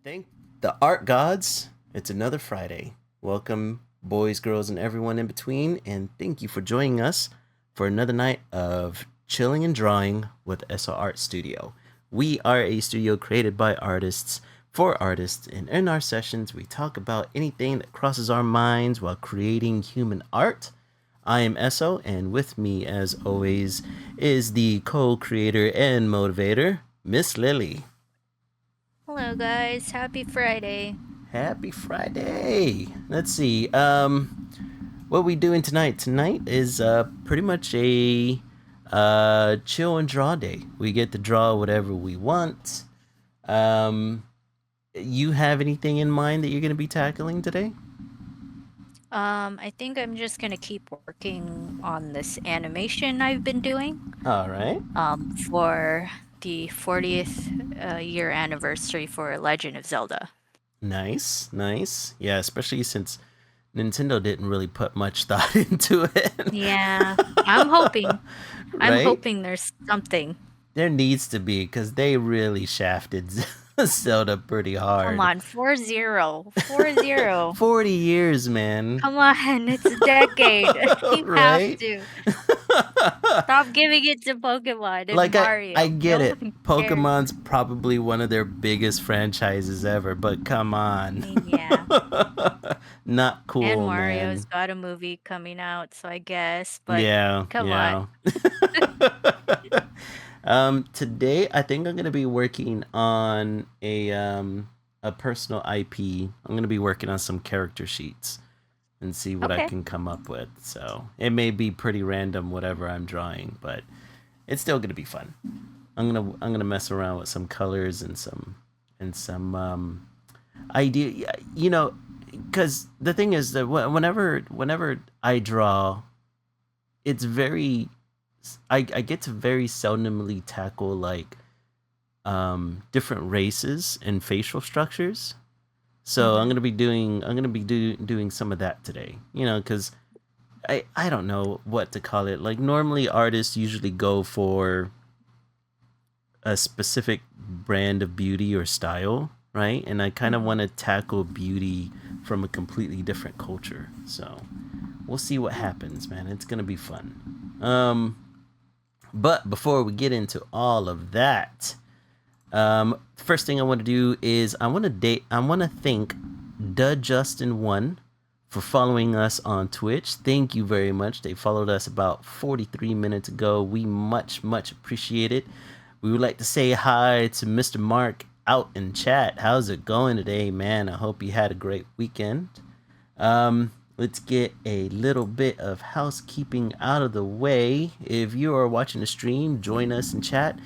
Thank the art gods. It's another Friday. Welcome, boys, girls, and everyone in between, and thank you for joining us for another night of chilling and drawing with SR Art Studio. We are a studio created by artists for artists, and in our sessions, we talk about anything that crosses our minds while creating human art. I am Esso, and with me, as always, is the co creator and motivator, Miss Lily. Hello, guys. Happy Friday. Happy Friday. Let's see. What we doing tonight? Tonight is pretty much a chill and draw day. We get to draw whatever we want. Um, you have anything in mind that you're going to be tackling today? I think I'm just gonna keep working on this animation I've been doing All right. for the 40th year anniversary for Legend of Zelda. Nice, nice. Yeah, especially since Nintendo didn't really put much thought into it. Yeah, I'm hoping. I'm Right? hoping there's something. There needs to be because they really shafted Zelda pretty Come hard. on, 4-0. 4-0. 40 years, man. Come on, it's a decade. You have Right? to. Stop giving it to Pokemon and Like I Mario. get No it. one cares. Pokemon's probably one of their biggest franchises ever, but come I on. mean, yeah. Not And cool, Mario's man. got a movie coming out, so I guess, but Yeah, come on. yeah. Today I think I'm gonna be working on a personal IP. I'm gonna be working on some character sheets and see what I Okay. can come up with. So it may be pretty random whatever I'm drawing, but it's still gonna be fun. I'm gonna mess around with some colors and some idea. You know, because the thing is that whenever I draw, it's very I get to very seldomly tackle like different races and facial structures. So Mhm. I'm gonna be doing some of that today. You know, because I don't know what to call it. Like normally artists usually go for a specific brand of beauty or style, right? And I kind of Mhm. want to tackle beauty from a completely different culture. So we'll see what happens, man. It's gonna be fun. But before we get into all of that, first thing I want to do is I want to thank the Justin One for following us on Twitch. Thank you very much. They followed us about 43 minutes ago. We much appreciate it. We would like to say hi to Mr. Mark out in chat. How's it going today, man? I hope you had a great weekend. Let's get a little bit of housekeeping out of the way. If you are watching the stream, join us in chat.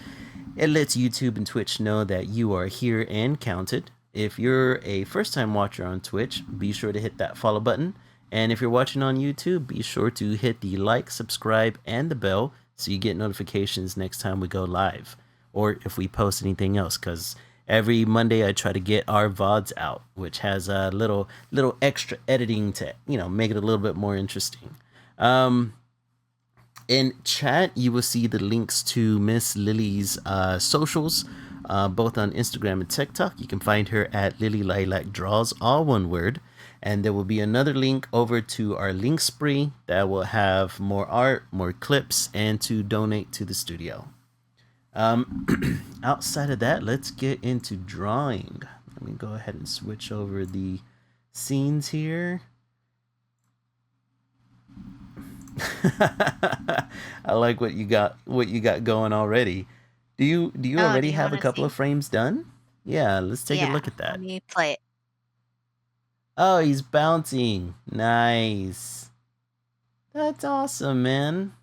It lets YouTube and Twitch know that you are here and counted. If you're a first time watcher on Twitch, be sure to hit that follow button. And if you're watching on YouTube, be sure to hit the like, subscribe, and the bell so you get notifications next time we go live or if we post anything else. Because every Monday I try to get our VODs out, which has a little extra editing to make it a little bit more interesting. Um, in chat, you will see the links to Miss Lily's socials, both on Instagram and TikTok. You can find her at Lily Lilac Draws, all one word. And there will be another link over to our link spree that will have more art, more clips, and to donate to the studio. Outside of that, let's get into drawing. Let me go ahead and switch over the scenes here. I like what you got going already. Do you Oh, do already you have want a to couple see? of frames done? Yeah, let's take a Yeah, look at let that. me play it. Oh, he's bouncing. Nice. That's awesome, man.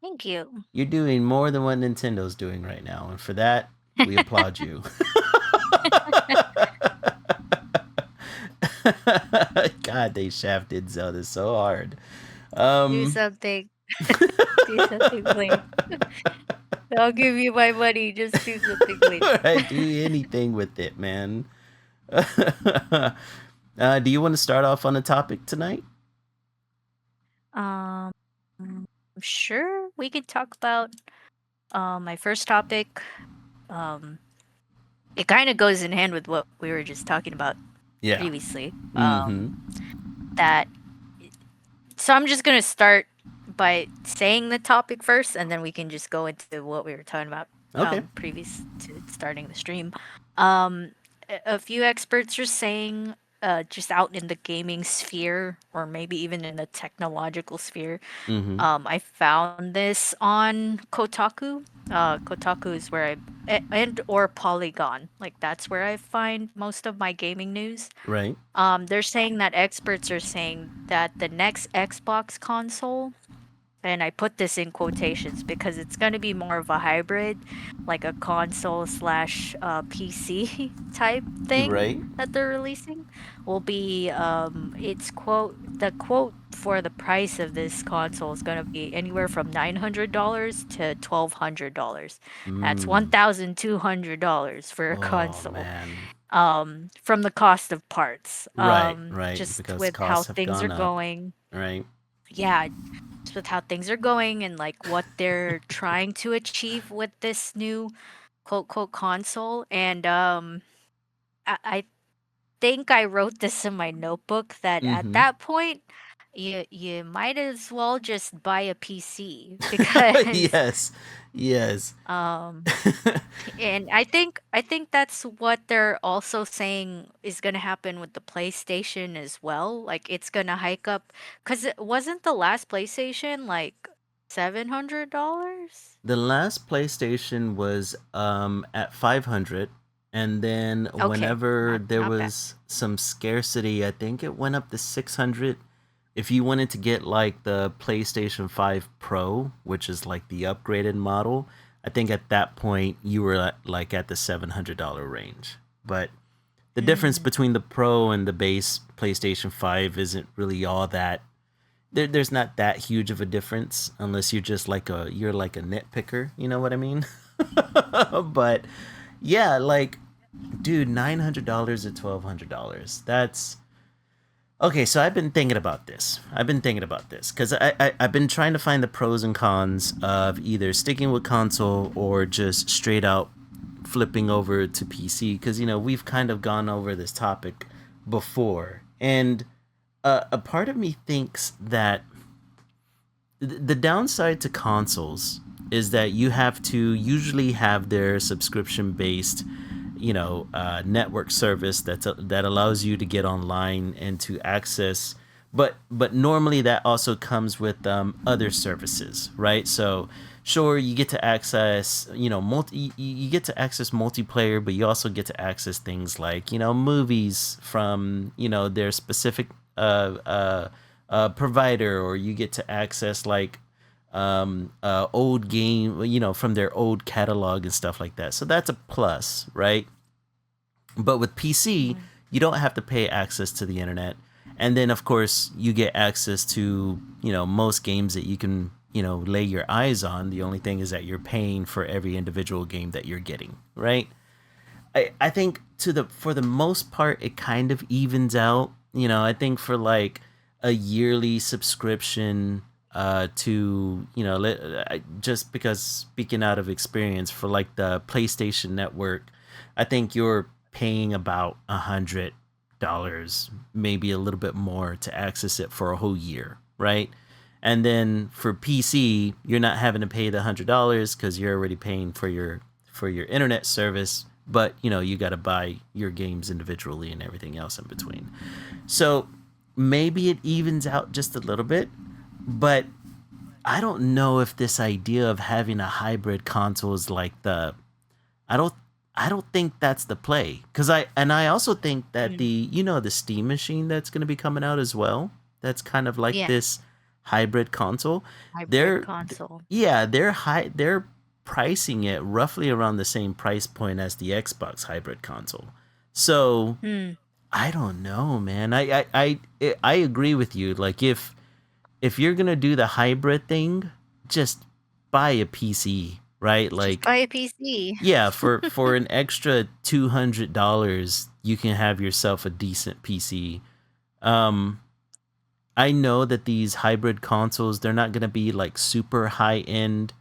Thank you. You're doing more than what Nintendo's doing right now, and for that, we applaud you. God, they shafted Zelda so hard. Do Um, something. Do something, please. I'll give you my money. Just do something, please. right, do anything with it, man. Do you want to start off on a topic tonight? um, sure. We could talk about my first topic. Um, it kind of goes in hand with what we were just talking about Yeah. previously. Mm-hmm. That so I'm just gonna start by saying the topic first, and then we can just go into what we were talking about Okay. previous to starting the stream. Um, a few experts are saying, just out in the gaming sphere, or maybe even in the technological sphere. Mm-hmm. I found this on Kotaku. Kotaku is where and or Polygon. Like that's where I find most of my gaming news. Right. They're saying that experts are saying that the next Xbox console, and I put this in quotations because it's going to be more of a hybrid, like a console slash PC type thing Right. that they're releasing, will be it's the quote for the price of this console is going to be anywhere from $900 to $1,200. That's Mm. $1,200 for a Oh console, man. from the cost of parts, Right. Right. just Because with how costs have things are gone up. going. Right. Yeah, just with how things are going and like what they're trying to achieve with this new quote console. And I think I wrote this in my notebook that at Mm-hmm. that point you might as well just buy a PC because Yes. Yes. um and I think that's what they're also saying is gonna happen with the PlayStation as well. Like it's gonna hike up because it wasn't the last PlayStation like $700? The last PlayStation was at 500, and then Okay, whenever there not bad. was some scarcity, I think it went up to 600. If you wanted to get like the PlayStation 5 Pro, which is like the upgraded model, I think at that point you were like at the $700 range. But the difference Mm, between the Pro and the base PlayStation 5 isn't really all that there's not that huge of a difference unless you're like a nitpicker, you know what I mean? But yeah, like dude, $900 or $1,200. That's okay. So I've been thinking about this. Because I've been trying to find the pros and cons of either sticking with console or just straight out flipping over to PC. Because we've kind of gone over this topic before, and a part of me thinks that the downside to consoles is that you have to usually have their subscription based network service that allows you to get online and to access, but normally that also comes with other services, right? So sure, you get to access you get to access multiplayer, but you also get to access things like movies from their specific provider, or you get to access like old game from their old catalog and stuff like that. So that's a plus, right? But with PC, mm, you don't have to pay access to the internet. And then, of course, you get access to, most games that you can, lay your eyes on. The only thing is that you're paying for every individual game that you're getting, right? I think for the most part, it kind of evens out. I think for like a yearly subscription to, just because speaking out of experience for like the PlayStation Network, I think you're paying about $100, maybe a little bit more to access it for a whole year, right? And then for PC, you're not having to pay the $100 because you're already paying for your internet service, but you got to buy your games individually and everything else in between. So maybe it evens out just a little bit, but I don't know if this idea of having a hybrid console is like the I don't I don't think that's the play, cuz I also think that mm. the Steam machine that's going to be coming out as well, that's kind of like Yeah, this hybrid console. hybrid They're console. yeah, they're pricing it roughly around the same price point as the Xbox hybrid console. So, Hmm. I don't know, man. I agree with you. Like if you're gonna do the hybrid thing, just buy a PC, right? Just Like buy a PC. yeah, for an extra $200, you can have yourself a decent PC. Um, I know that these hybrid consoles, they're not gonna be like super high end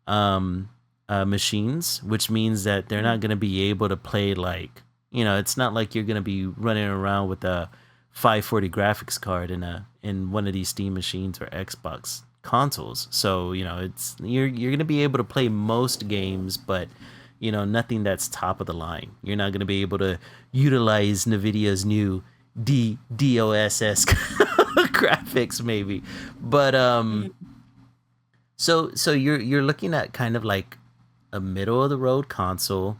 um machines, which means that they're not going to be able to play like, it's not like you're going to be running around with a 540 graphics card in one of these Steam machines or Xbox consoles. So it's you're going to be able to play most games, but nothing that's top of the line. You're not going to be able to utilize NVIDIA's new DLSS graphics, maybe. But so you're looking at kind of like a middle of the road console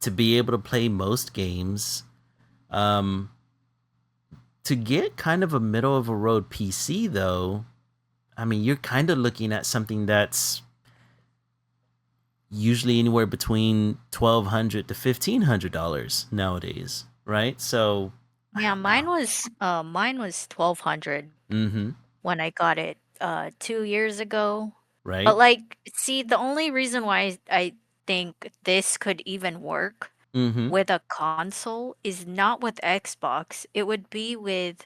to be able to play most games. To get kind of a middle of a road PC though, I mean, you're kind of looking at something that's usually anywhere between $1,200 to $1,500 nowadays, right? So Yeah, mine was 1200 mm-hmm. when I got it 2 years ago. Right? But like, see, the only reason why I think this could even work Mm-hmm. with a console is not with Xbox. It would be with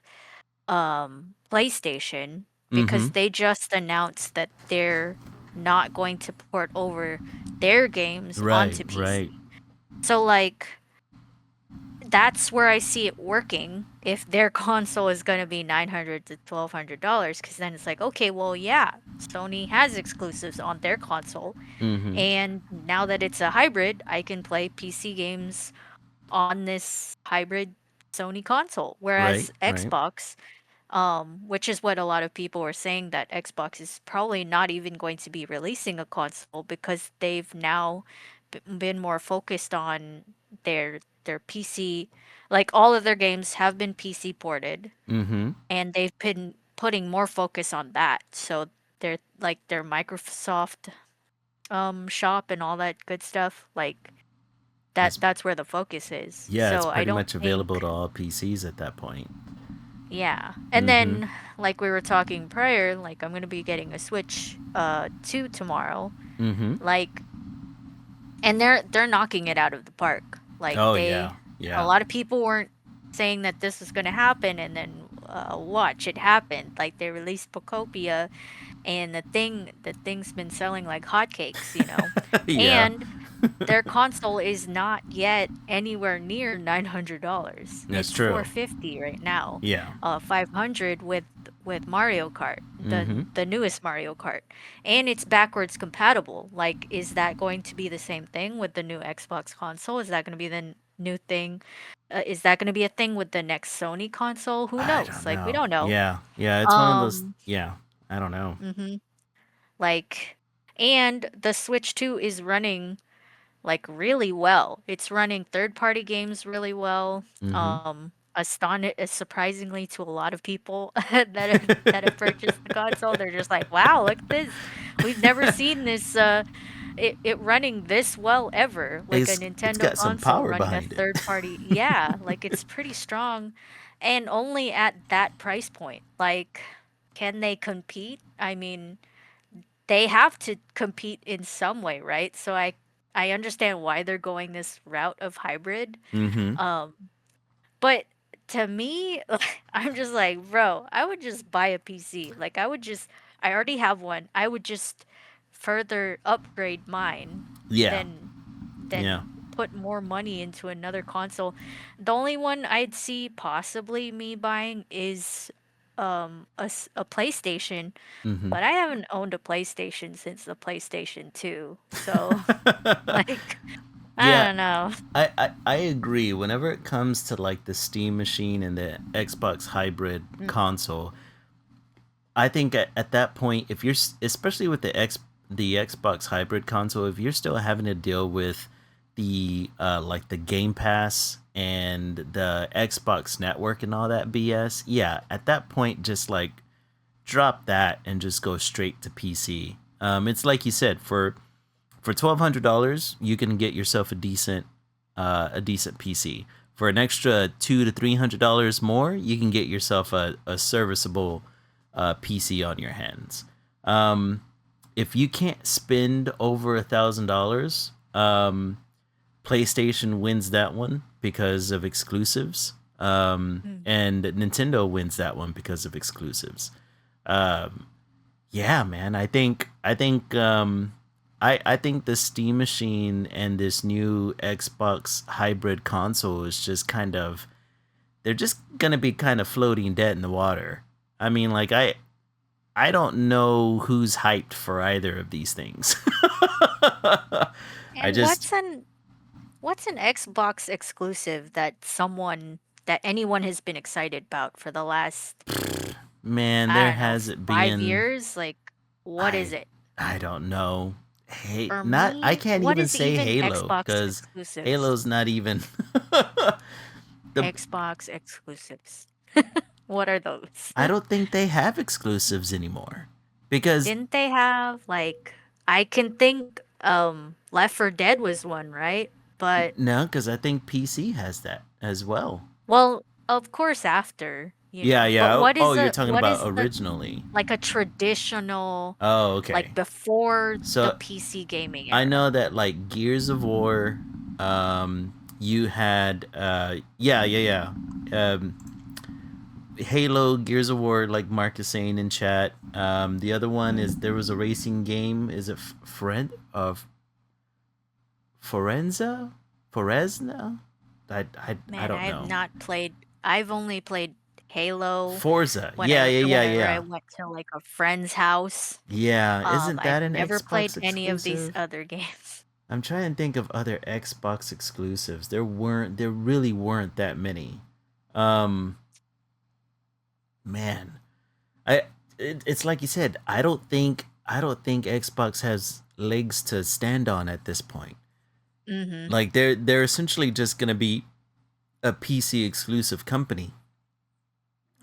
PlayStation Mm-hmm. because they just announced that they're not going to port over their games Right, onto right. PC. So like that's where I see it working if their console is going to be $900 to $1,200 because then it's like, okay, well, yeah, Sony has exclusives on their console. Mm-hmm. And now that it's a hybrid, I can play PC games on this hybrid Sony console. Right, Whereas right. Xbox, which is what a lot of people are saying, that Xbox is probably not even going to be releasing a console because they've now been more focused on their PC. Like all of their games have been PC ported, Mm-hmm. and they've been putting more focus on that. So they're like their Microsoft shop and all that good stuff. Like It's that's where the focus is. yeah, it's So I pretty don't much available think. to all PCs at that point. Yeah. And Mm-hmm. then like we were talking prior, like I'm going to be getting a Switch 2 tomorrow. Mm-hmm. Like and they're knocking it out of the park. Like Oh they yeah. a Yeah. lot of people weren't saying that this was going to happen and then watch it happened. Like they released Pocopia and the thing's been selling like hotcakes. Yeah. And their console is not yet anywhere near $900. That's It's true. 450 right now. Yeah. 500 with Mario Kart, the Mm-hmm. the newest Mario Kart. And it's backwards compatible. Like is that going to be the same thing with the new Xbox console? Is that going to be the new thing? Is that going to be a thing with the next Sony console? Who I knows? don't Like we know. don't know. Yeah. Yeah, it's one of those Um yeah. I don't know. mhm. Like and the Switch 2 is running like really well. It's running third-party games really well. Mm-hmm. Surprisingly to a lot of people that have purchased the console, they're just like, "Wow, look at this. We've never seen this it running this well ever. Like a It's Nintendo got some console power running a behind it. third party." Yeah, like it's pretty strong and only at that price point. Like can they compete? I mean, they have to compete in some way, right? So I understand why they're going this route of hybrid. Mm-hmm. Um, but to me, I'm just like, bro, I would just buy a PC. Like I already have one. I would just further upgrade mine Yeah. than Yeah. put more money into another console. The only one I'd see possibly me buying is a PlayStation, Mm-hmm. but I haven't owned a PlayStation since the PlayStation 2. So, like, I Yeah, don't know. I agree. Whenever it comes to like the Steam machine and the Xbox hybrid Mm, console, I think at that point, if you're especially with the Xbox hybrid console, if you're still having to deal with the like the Game Pass and the Xbox Network and all that BS, yeah, at that point, just like drop that and just go straight to PC. It's like you said, for $1,200, you can get yourself a decent PC. For an extra $200 to $300 more, you can get yourself a serviceable PC on your hands. Um, if you can't spend over $1,000, PlayStation wins that one because of exclusives, mm, and Nintendo wins that one because of exclusives. Um, yeah, man, I think I think the Steam Machine and this new Xbox hybrid console is just kind of, they're just gonna be kind of floating dead in the water. I mean, like I don't know who's hyped for either of these things. I And just, what's an Xbox exclusive that anyone has been excited about for the last, man, there I don't know, hasn't 5 years? Like, what is I it? I don't know. Hey, For not I me, can't what even is say even Halo Xbox because exclusives? Halo's not even the. Xbox exclusives. What are those? I don't think they have exclusives anymore because Didn't they have like, I can think Left 4 Dead was one, right? But no, because I think PC has that as well. well, of course after, Yeah, but yeah. Oh, what oh, is you're a talking what about is the originally. like a traditional, Oh, okay. like before the So PC gaming I era? know that like Gears of War, you had yeah. Halo, Gears of War, like Mark is saying in chat. The other one is there was a racing game. Is it Forenza? Forezna? I Man, don't I have know. not played. I've only played Halo Forza. Yeah, yeah, yeah, whenever I yeah. went to like a friend's house. Yeah, isn't I've that an never played Xbox any of these exclusive? other games. I'm trying to think of other Xbox exclusives. There really weren't that many. Um man, it's like you said, I don't think Xbox has legs to stand on at this point. Mm-hmm. Like they're essentially just going to be a PC exclusive company.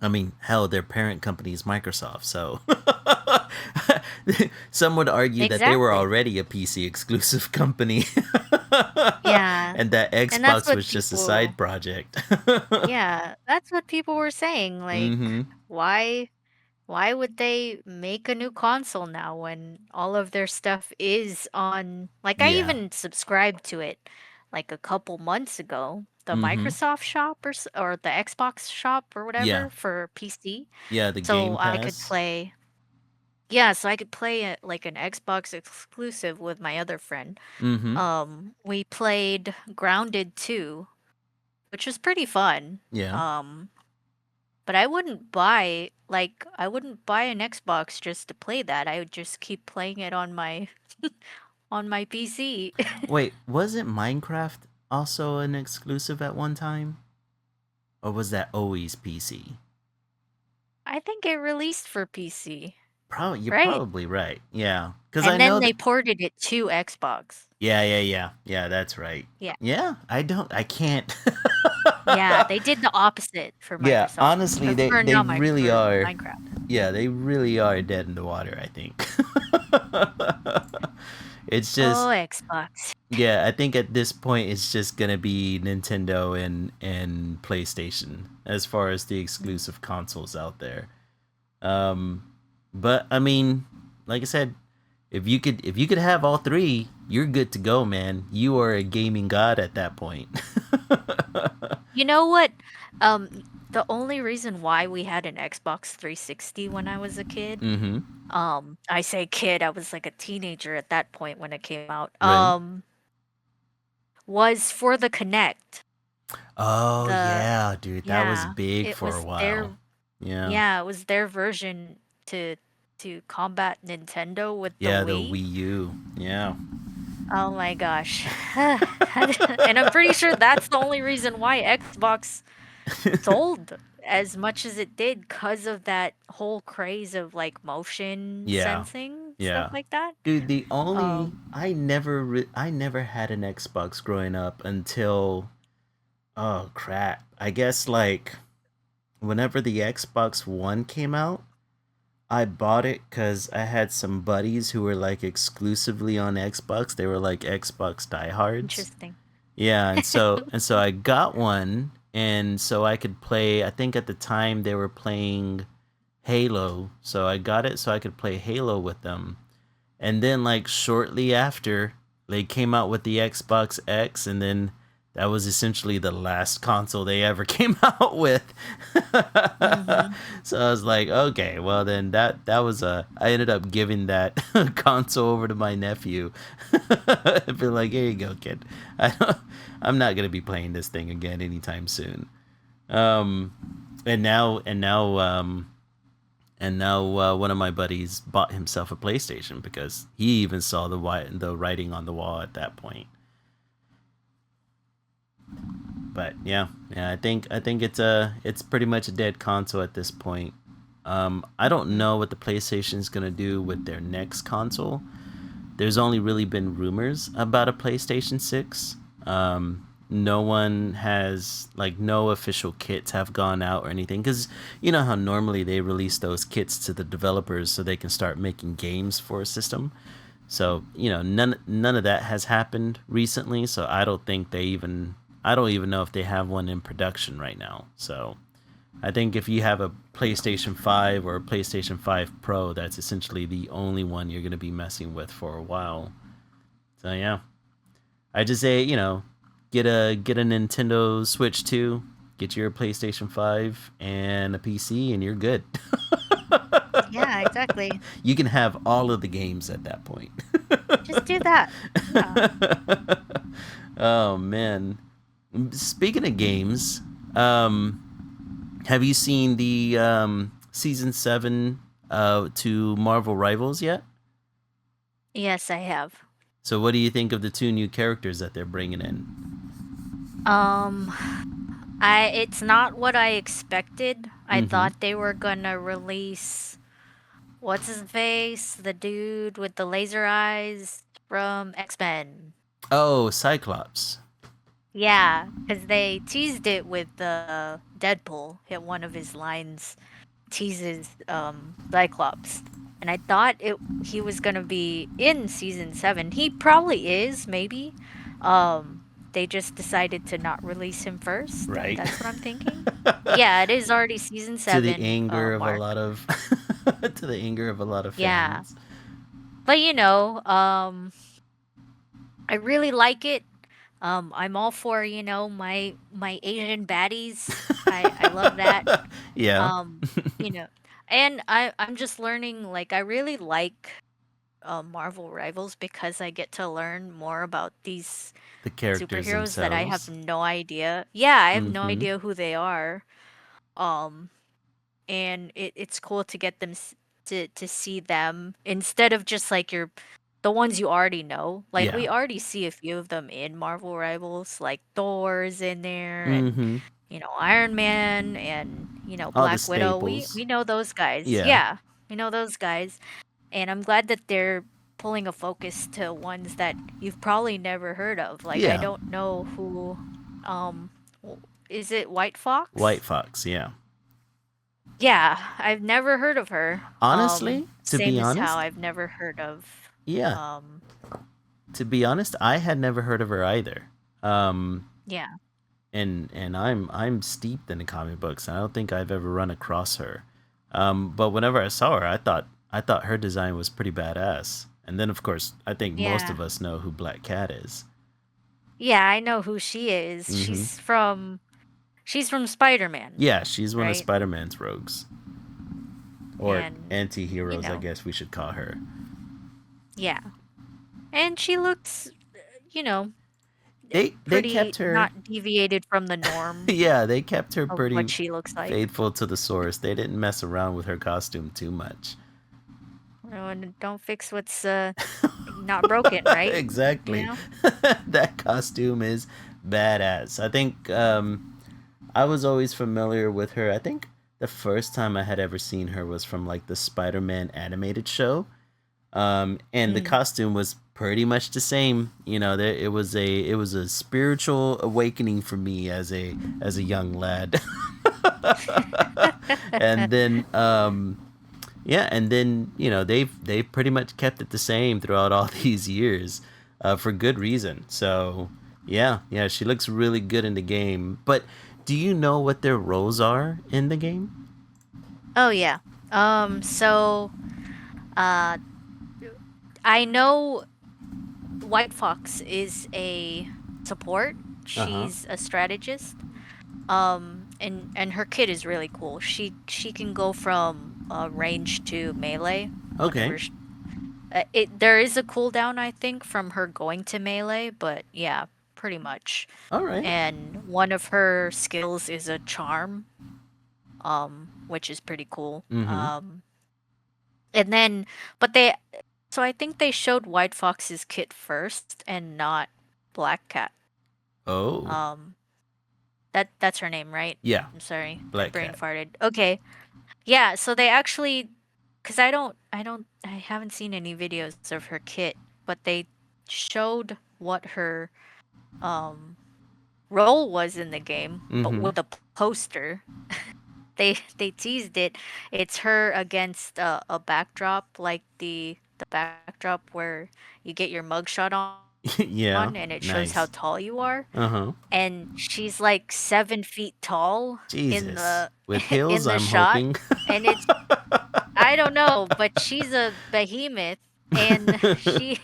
I mean, hell, their parent company is Microsoft, so some would argue that they were Exactly. already a PC exclusive company, Yeah. and that And that's Xbox what was just a side project. yeah, that's what people were saying. Like, Mm-hmm. why why would they make a new console now when all of their stuff is on, like, I Yeah. even subscribed to it like a couple months ago, the Mm-hmm. Microsoft shop or the Xbox shop or Yeah. whatever for PC. Yeah. The So Game I could Pass. play, yeah, so I could play it like an Xbox exclusive with my other friend. Mm-hmm. We played Grounded 2, which was pretty fun. Yeah. Um, but I wouldn't buy an Xbox just to play that. I would just keep playing it on my on my PC. Wait, wasn't Minecraft also an exclusive at one time, or was that always PC? I think it released for PC, Probably, you're right? probably right. Yeah, because I And know then that. they ported it to Xbox. Yeah. That's right. Yeah. Yeah, I can't. Yeah, they did the opposite for Yeah, Microsoft. honestly, Or they for they not my really for are. Minecraft. Yeah, they really are dead in the water. I think. It's Oh, just, Xbox. yeah. I think at this point it's just gonna be Nintendo and PlayStation as far as the exclusive consoles out there. Um, but I mean, like I said, if you could have all three, you're good to go, man. You are a gaming god at that point. You know what? Um, the only reason why we had an Xbox 360 when I was a kid, Mm-hmm. I say kid, I was like a teenager at that point when it came out, Right. was for the Connect. Oh The yeah, dude, that was Yeah, big it for a was while. their Yeah. yeah, it was their version to combat Nintendo with the Yeah, the Wii. Wii U. Yeah. Oh my gosh. And I'm pretty sure that's the only reason why Xbox sold as much as it did, because of that whole craze of like motion Yeah. sensing, stuff Yeah. like that. Dude, the only Um, I never had an Xbox growing up until, oh crap. I guess like whenever the Xbox One came out, I bought it cuz I had some buddies who were like exclusively on Xbox. They were like Xbox diehards. Interesting. Yeah, and so I got one, and so I could play. I think at the time they were playing Halo, so I got it so I could play Halo with them. And then like shortly after, they came out with the Xbox X, and then that was essentially the last console they ever came out with. Mm-hmm. So I was like, okay, well then that was I ended up giving that console over to my nephew. Be like, here you go, kid. I'm not gonna be playing this thing again anytime soon. Um, and now one of my buddies bought himself a PlayStation because he even saw the writing on the wall at that point. But yeah, I think it's pretty much a dead console at this point. I don't Mm-hmm. know what the PlayStation's gonna do with their next console. There's only really been rumors about a PlayStation 6. No one has, like, no official kits have gone out or anything, because you know how normally they release those kits to the developers so they can start making games for a system. So none of that has happened recently. So I don't even know if they have one in production right now. So I think if you have a PlayStation 5 or a PlayStation 5 Pro, that's essentially the only one you're going to be messing with for a while. So yeah, I just say, get a Nintendo Switch 2, get your PlayStation 5 and a PC and you're good. Yeah, exactly. You can have all of the games at that point. Just do that. Yeah. Oh man. Speaking of games, have you seen the season 7 to Marvel Rivals yet? Yes, I have. So what do you think of the two new characters that they're bringing in? Um, it's not what I expected. I Mm-hmm. thought they were gonna release what's his face, the dude with the laser eyes from X-Men. Oh, Cyclops. Yeah, because they teased it with the Deadpool. Hit one of his lines teases Cyclops, and I thought it he was gonna be in season 7. He probably is, maybe. Um, they just decided to not release him first. Right. That's what I'm thinking. But yeah, it is already season To the 7 anger of a mark. lot of to the anger of a lot of Yeah, fans. but I really like it. I'm all for my Asian baddies. I love that. Yeah, Um, you know, and I'm just learning, like, I really like Marvel Rivals because I get to learn more about these the characters superheroes that I have themselves. no idea. Yeah, I have no Mm-hmm. idea who they are. Um, and it's cool to get them to see them instead of just like the ones you already know. Like Yeah. we already see a few of them in Marvel Rivals, like Thor's in there and Mm-hmm. Iron Man and All the Black Widow. We staples. we know those guys. Yeah. Yeah, we know those guys, and I'm glad that they're pulling a focus to ones that you've probably never heard of. Like I Yeah. don't know who, um, is it White Fox? White Fox. Yeah. Yeah, I've never heard of her. Honestly, to Same be as how honest, I've never heard of, yeah. um, To be honest, I had never heard of her either. Um, yeah, and I'm steeped in the comic books, and I don't think I've ever run across her. But whenever I saw her, I thought her design was pretty badass. And then, of course, I think most yeah, of us know who Black Cat is. yeah. I know who she is. Mm-hmm. She's from Spider-Man, Yeah, she's one of right? Spider-Man's rogues, or And you anti-heroes, I know, guess we should call her. yeah, and she looks, you know, They pretty kept her. not deviated from the norm Yeah, they kept her of what pretty she looks like. faithful to the source. They didn't mess around with her costume too much. And don't fix what's not broken, right? You Exactly. know? That costume is badass. I think I was always familiar with her. I think the first time I had ever seen her was from like the Spider-Man animated show. And the Mm. costume was pretty much the same. It was a spiritual awakening for me as a young lad. And then yeah, and then they've pretty much kept it the same throughout all these years, for good reason. So yeah, she looks really good in the game. But do you know what their roles are in the game? Oh yeah. So uh I know White Fox is a support, Uh-huh. She's a strategist. And her kit is really cool. She can go from range to melee Okay. whenever it there is a cooldown, I think, from her going to melee, but yeah, pretty much. All right. And one of her skills is a charm, which is pretty cool. Mm-hmm. And then, but they, so I think they showed White Fox's kit first and not Black Cat. Oh. Um, that's her name, right? Yeah. I'm sorry, I Black brain Cat. farted. Okay, yeah. So they actually, because I haven't seen any videos of her kit, but they showed what her um role was in the game, but Mm-hmm. with a poster. They teased it. It's her against a backdrop, like the backdrop where you get your mugshot on, Yeah. and it shows how Nice. tall you are. Uh-huh. And she's like 7 feet tall in Jesus. the With heels, in the I'm shot, hoping. and it's I don't know, but she's a behemoth, and she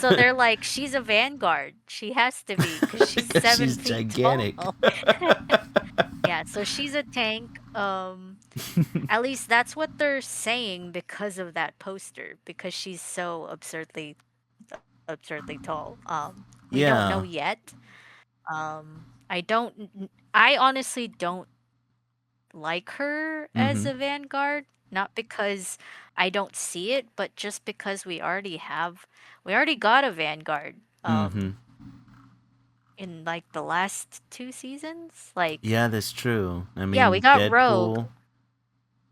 so they're like she's a vanguard. She has to be because she's Because seven she's feet tall. gigantic. Yeah, so she's a tank. At least that's what they're saying because of that poster, because she's so absurdly tall. We don't know Yeah. yet. I honestly don't like her as Mm-hmm. a vanguard, not because I don't see it, but just because we already got a vanguard Mm-hmm. in like the last 2 seasons. Like, Yeah, that's true. I yeah, we mean, got Rogue. Deadpool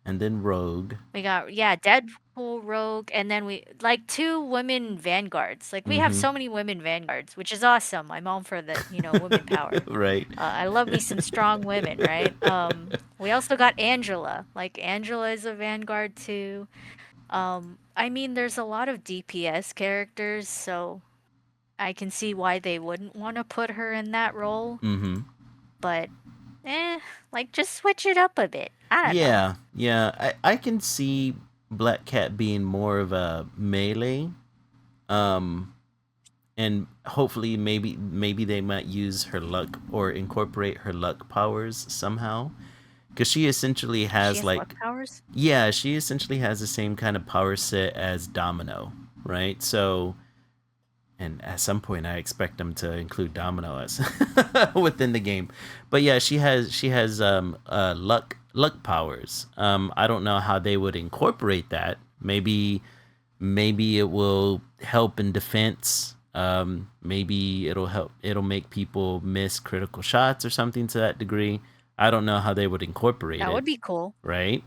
and then Rogue. We got, yeah, Deadpool, Rogue, and then we like 2 women vanguards. Like we have Mm-hmm. so many women vanguards, which is awesome. I'm all for the, women power. Right. I love me some strong women, right? We also got Angela. Like Angela is a vanguard too. I mean, there's a lot of DPS characters, so I can see why they wouldn't want to put her in that role. Mm-hmm. But, eh, like just switch it up a bit. I don't know. Yeah. Yeah. I can see Black Cat being more of a melee. Um and hopefully maybe they might use her luck or incorporate her luck powers somehow, because she essentially She has has luck like, powers. yeah, she essentially has the same kind of power set as Domino, right? So, and at some point I expect them to include Domino as within the game. But yeah, she has luck powers. I don't know how they would incorporate that. Maybe it will help in defense. Maybe it'll make people miss critical shots or something to that degree. I don't know how they would incorporate That it, would be cool. right?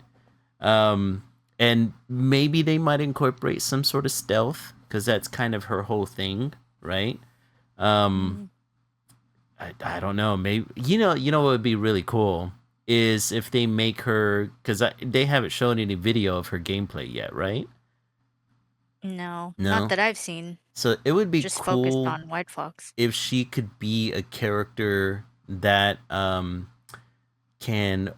Um, and maybe they might incorporate some sort of stealth, because that's kind of her whole thing, right? Um, Mm. I don't know. Maybe you know what would be really cool is if they make her, because they haven't shown any video of her gameplay yet, right? No, not No. that I've seen. So it would be Just focused cool on White Fox. if she could be a character that can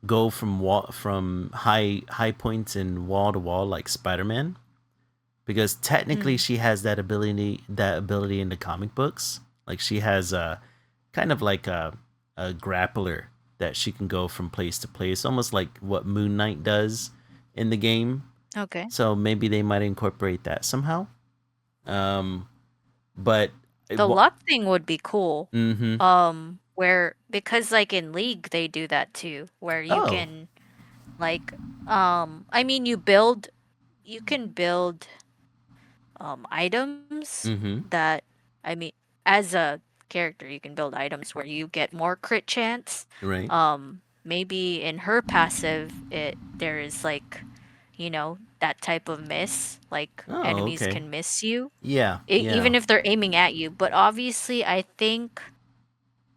go from high points and wall to wall like Spider-Man, because technically Mm. she has that ability in the comic books. Like she has a kind of like a grappler that she can go from place to place, almost like what Moon Knight does in the game. Okay. So maybe they might incorporate that somehow. Um, but The luck thing would be cool. mm-hmm. Where because like in League they do that too, where you Oh. can like I mean you can build items Mm-hmm. that I mean as a character you can build items where you get more crit chance. Right. Maybe in her passive there is like that type of miss, like Oh, enemies okay. can miss you Yeah. even Yeah. if they're aiming at you, but obviously I think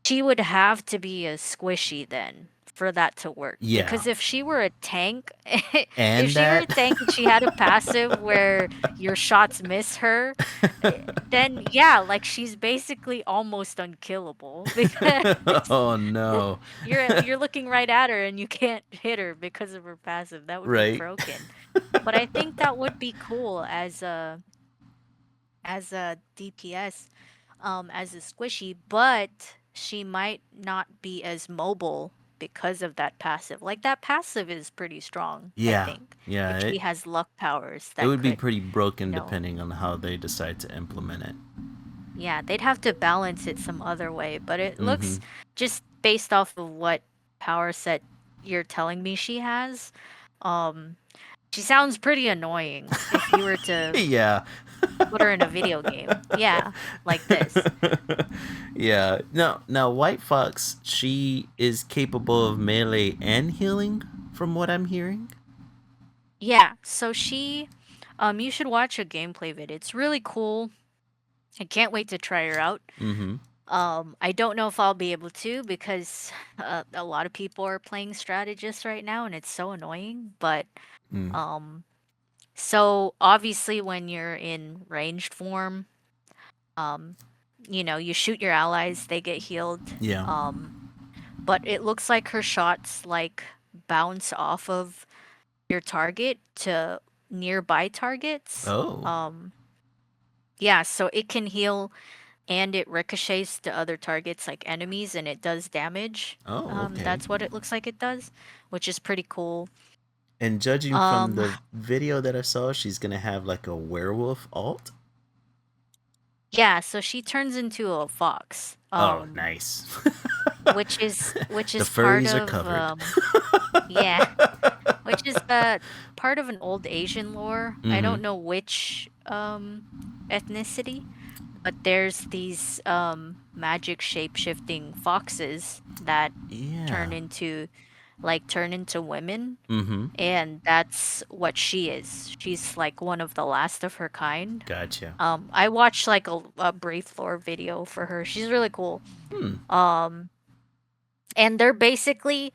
she would have to be a squishy then for that to work. Yeah. Because if she were a tank, if And she were a that. tank and she had a passive where your shots miss her, then yeah, like she's basically almost unkillable because Oh no. you're looking right at her and you can't hit her because of her passive. That would be Right. broken. But I think that would be cool as a DPS. as a squishy, but she might not be as mobile because of that passive. Like that passive is pretty strong, I Yeah, think. If yeah. she has luck powers It that would be could, pretty you broken know, depending on how they decide to implement it. yeah, they'd have to balance it some other way, but it Mm-hmm. looks just based off of what power set you're telling me she has. Um, she sounds pretty annoying if you were to Yeah. put her in a video game. Yeah, like this. Yeah. No, now White Fox, she is capable of melee and healing, from what I'm hearing. Yeah, so you should watch a gameplay vid. It's really cool. I can't wait to try her out. Mm-hmm. I don't know if I'll be able to because a lot of people are playing strategists right now and it's so annoying. But Mm. um, so obviously when you're in ranged form, um, you shoot your allies, they get healed. Yeah. Um, but it looks like her shots like bounce off of your target to nearby targets. Oh. Yeah, so it can heal and it ricochets to other targets like enemies and it does damage. Oh, okay. That's what it looks like it does, which is pretty cool. And judging from Um, the video that I saw, she's gonna have like a werewolf alt. yeah, so she turns into a fox. Oh, nice. Which The is part furries are of covered. yeah, which is part of an old Asian lore. I Mm-hmm. don't know which ethnicity, but there's these magic shape-shifting foxes that Yeah. turn into women, Mm-hmm. and that's what she is. She's like one of the last of her kind. Gotcha. I watched like a brief lore video for her. She's really cool. Hmm. Um, and they're basically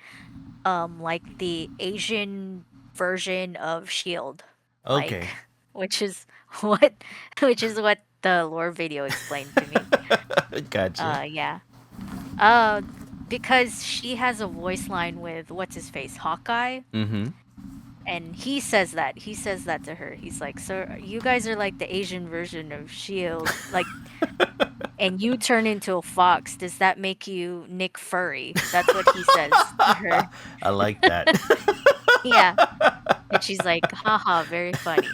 like the Asian version of Shield, like Okay. which is what which is what the lore video explained to me. Gotcha. Yeah. Uh, because she has a voice line with what's his face, Hawkeye, Mm-hmm. and he says that to her. He's like, "So you guys are like the Asian version of Shield, like, and you turn into a fox. Does that make you Nick Furry?" That's what he says to her. I like that. Yeah, and she's like, "Haha, very funny."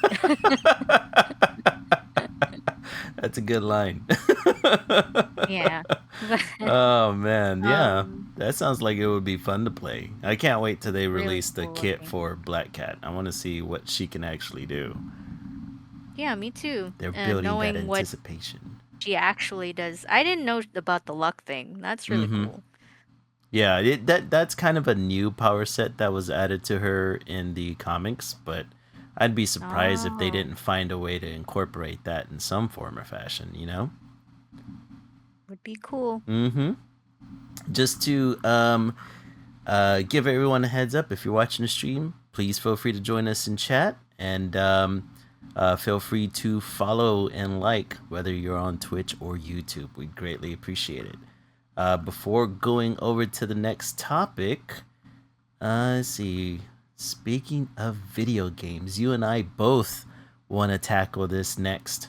That's a good line. Yeah. Oh man, yeah. um, That sounds like it would be fun to play. I can't wait till they really release the cool kit looking. for Black Cat. I want to see what she can actually do. Yeah, me too. They're And building that knowing what anticipation. she actually does. I didn't know about the luck thing. That's really Mm-hmm. cool. Yeah, that's kind of a new power set that was added to her in the comics, but I'd be surprised if they Oh, didn't find a way to incorporate that in some form or fashion, you know? would be cool. Mm-hmm. Just to give everyone a heads up, if you're watching the stream, please feel free to join us in chat and feel free to follow and like whether you're on Twitch or YouTube. We'd greatly appreciate it. Before going over to the next topic, let's see. Speaking of video games, you and I both want to tackle this next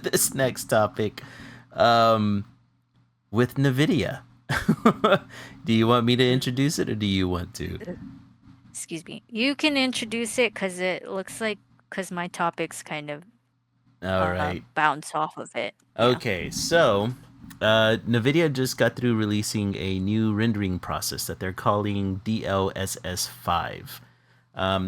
this next topic with NVIDIA. Do you want me to Mm, introduce it or do you want to? Excuse me. You can introduce it because it looks like because my topics kind of All right. bounce off of it. Yeah. Okay, so NVIDIA just got through releasing a new rendering process that they're calling DLSS 5.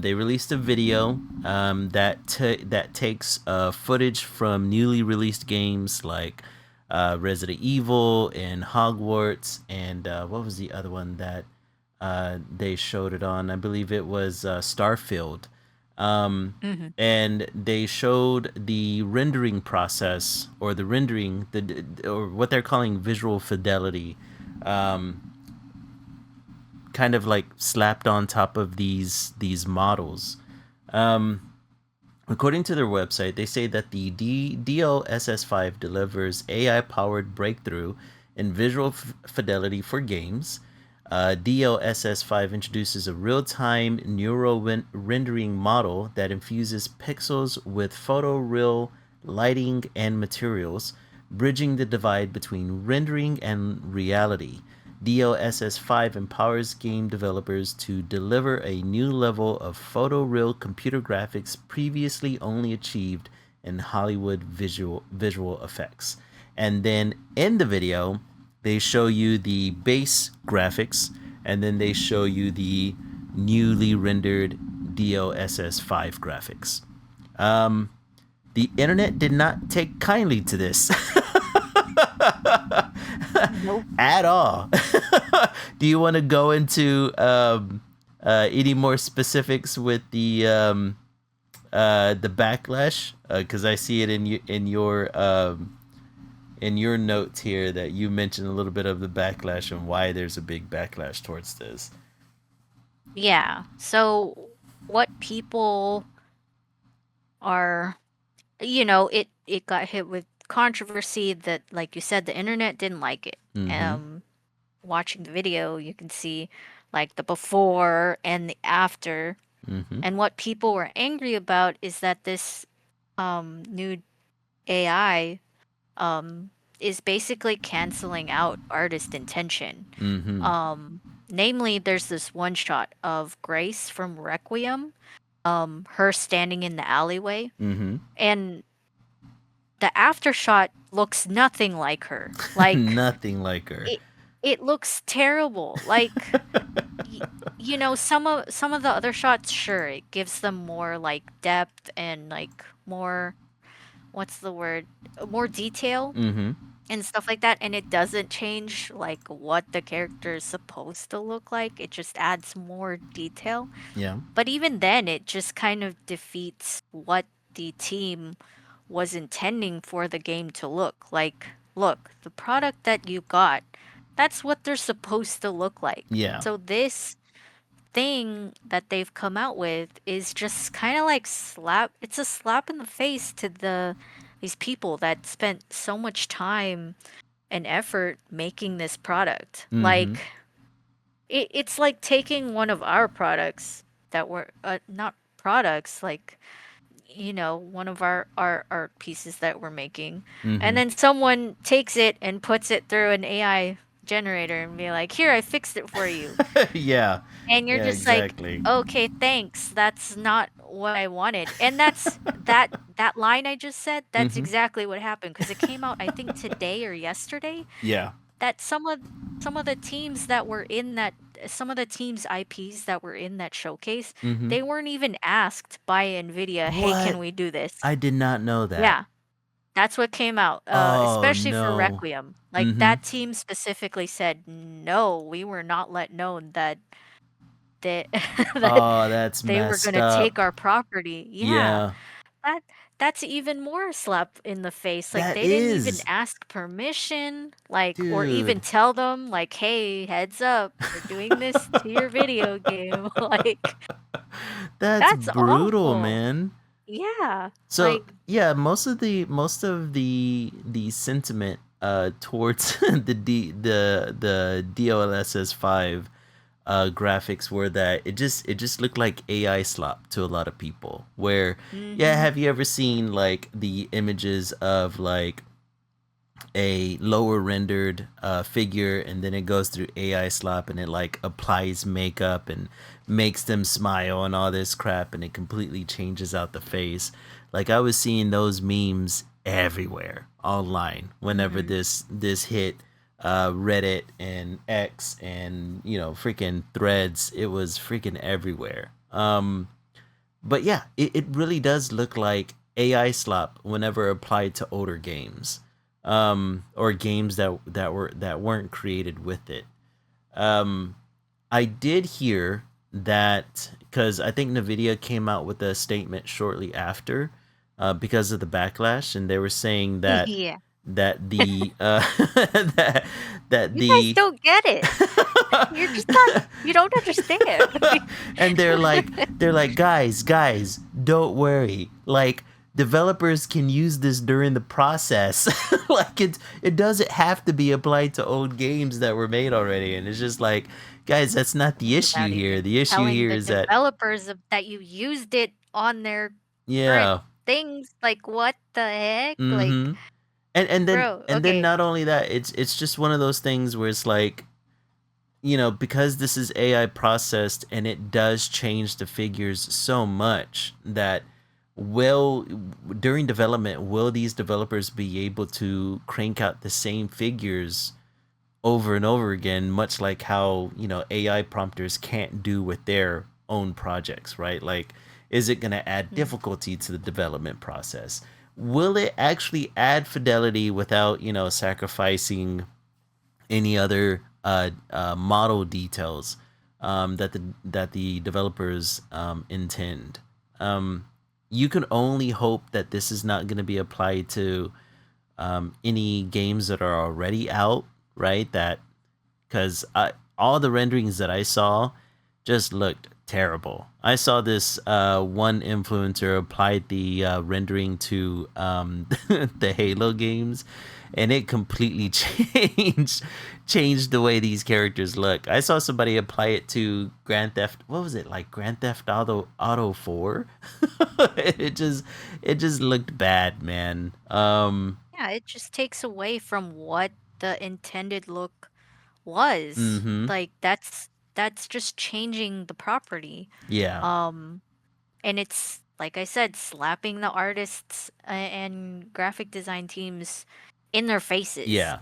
They released a video that takes footage from newly released games like Resident Evil and Hogwarts, and what was the other one that they showed it on? I believe it was Starfield. Mm-hmm. And they showed the rendering process or the rendering or what they're calling visual fidelity, kind of like slapped on top of these models. According to their website, they say that the DLSS5 delivers AI-powered breakthrough in visual fidelity for games. DLSS5 introduces a real-time neural rendering model that infuses pixels with photoreal lighting and materials, bridging the divide between rendering and reality. DLSS 5 empowers game developers to deliver a new level of photoreal computer graphics previously only achieved in Hollywood visual effects. And then in the video, they show you the base graphics, and then they show you the newly rendered DLSS 5 graphics. The internet did not take kindly to this Nope. at all. Do you want to go into any more specifics with the backlash? Because I see it in your notes here that you mentioned a little bit of the backlash and why there's a big backlash towards this. Yeah. So what people are, it got hit with controversy that, like you said, the internet didn't like it. Mm-hmm. Watching the video, you can see like the before and the after. Mm-hmm. And what people were angry about is that this new AI is basically canceling out artist intention. Mm-hmm. Namely, there's this one shot of Grace from Requiem, her standing in the alleyway, Mm-hmm. and the after shot looks nothing like her. Like Nothing like her. it looks terrible. Like some of the other shots, sure, it gives them more like depth and like more, what's the word? More detail Mm-hmm. and stuff like that, and it doesn't change like what the character is supposed to look like. It just adds more detail. Yeah. But even then, it just kind of defeats what the team was intending for the game to look like. Look, the product that you got, that's what they're supposed to look like. Yeah. So this thing that they've come out with is just kind of like it's a slap in the face to these people that spent so much time and effort making this product. Mm-hmm. Like it's like taking one of our products that were not products, like one of our art pieces that we're making, Mm-hmm. and then someone takes it and puts it through an AI generator and be like, here, I fixed it for you. Yeah. And you're Yeah, just like, exactly. okay, thanks, that's not what I wanted. And that's that line I just said, that's Mm-hmm. exactly what happened, because it came out, I think, today or yesterday, Yeah. that some of the teams that were in that some of the teams IPs that were in that showcase, Mm-hmm. they weren't even asked by NVIDIA, hey, can What? we do this? I did not know that. Yeah, that's what came out, Oh especially for no. Requiem. Like Mm-hmm. that team specifically said, no, we were not let known that that Oh, that's they were messed gonna take up. our property. Yeah, Yeah. that that's even more slap in the face. Like That they didn't even is. ask permission, like, or even Dude. tell them, like, hey, heads up, we're doing this to your video game. Like That's that's brutal, awful. man. Yeah, So like yeah, most of the sentiment towards the DLSS 5 graphics were that it just looked like AI slop to a lot of people. Where yeah, mhm. have you ever seen like the images of like a lower rendered figure, and then it goes through AI slop, and it like applies makeup and makes them smile and all this crap, and it completely changes out the face. Like I was seeing those memes everywhere online whenever Mhm. this hit Reddit and X and freaking threads. It was freaking everywhere. But yeah, it really does look like AI slop whenever applied to older games, or games that weren't created with it. Um, I did hear that because I think NVIDIA came out with a statement shortly after, because of the backlash, and they were saying that Yeah. that the that that You guys the don't get it. You're just not you don't understand. and they're like guys, don't worry, like developers can use this during the process. Like it doesn't have to be applied to old games that were made already, and it's just like, guys, that's not the issue Without here. even The issue telling here the is that, developers that you used it on their current yeah. things. Like, what the heck? Like, Mm-hmm. Bro, and then okay. not only that, it's just one of those things where it's like, because this is AI processed and it does change the figures so much that will during development will these developers be able to crank out the same figures over and over again, much like how AI prompters can't do with their own projects, right? Like, is it going to add Mm. difficulty to the development process? Will it actually add fidelity without sacrificing any other model details that the developers intend? Um, you can only hope that this is not going to be applied to any games that are already out, right? That because all the renderings that I saw just looked terrible. I saw this one influencer applied the rendering to the Halo games, and it completely changed the way these characters look. I saw somebody apply it to Grand Theft. What was it like? Grand Theft Auto 4. It just looked bad, man. Yeah, it just takes away from what the intended look was. Mm-hmm. Like that's just changing the property. Yeah. Um and it's like I said, slapping the artists and graphic design teams in their faces. Yeah.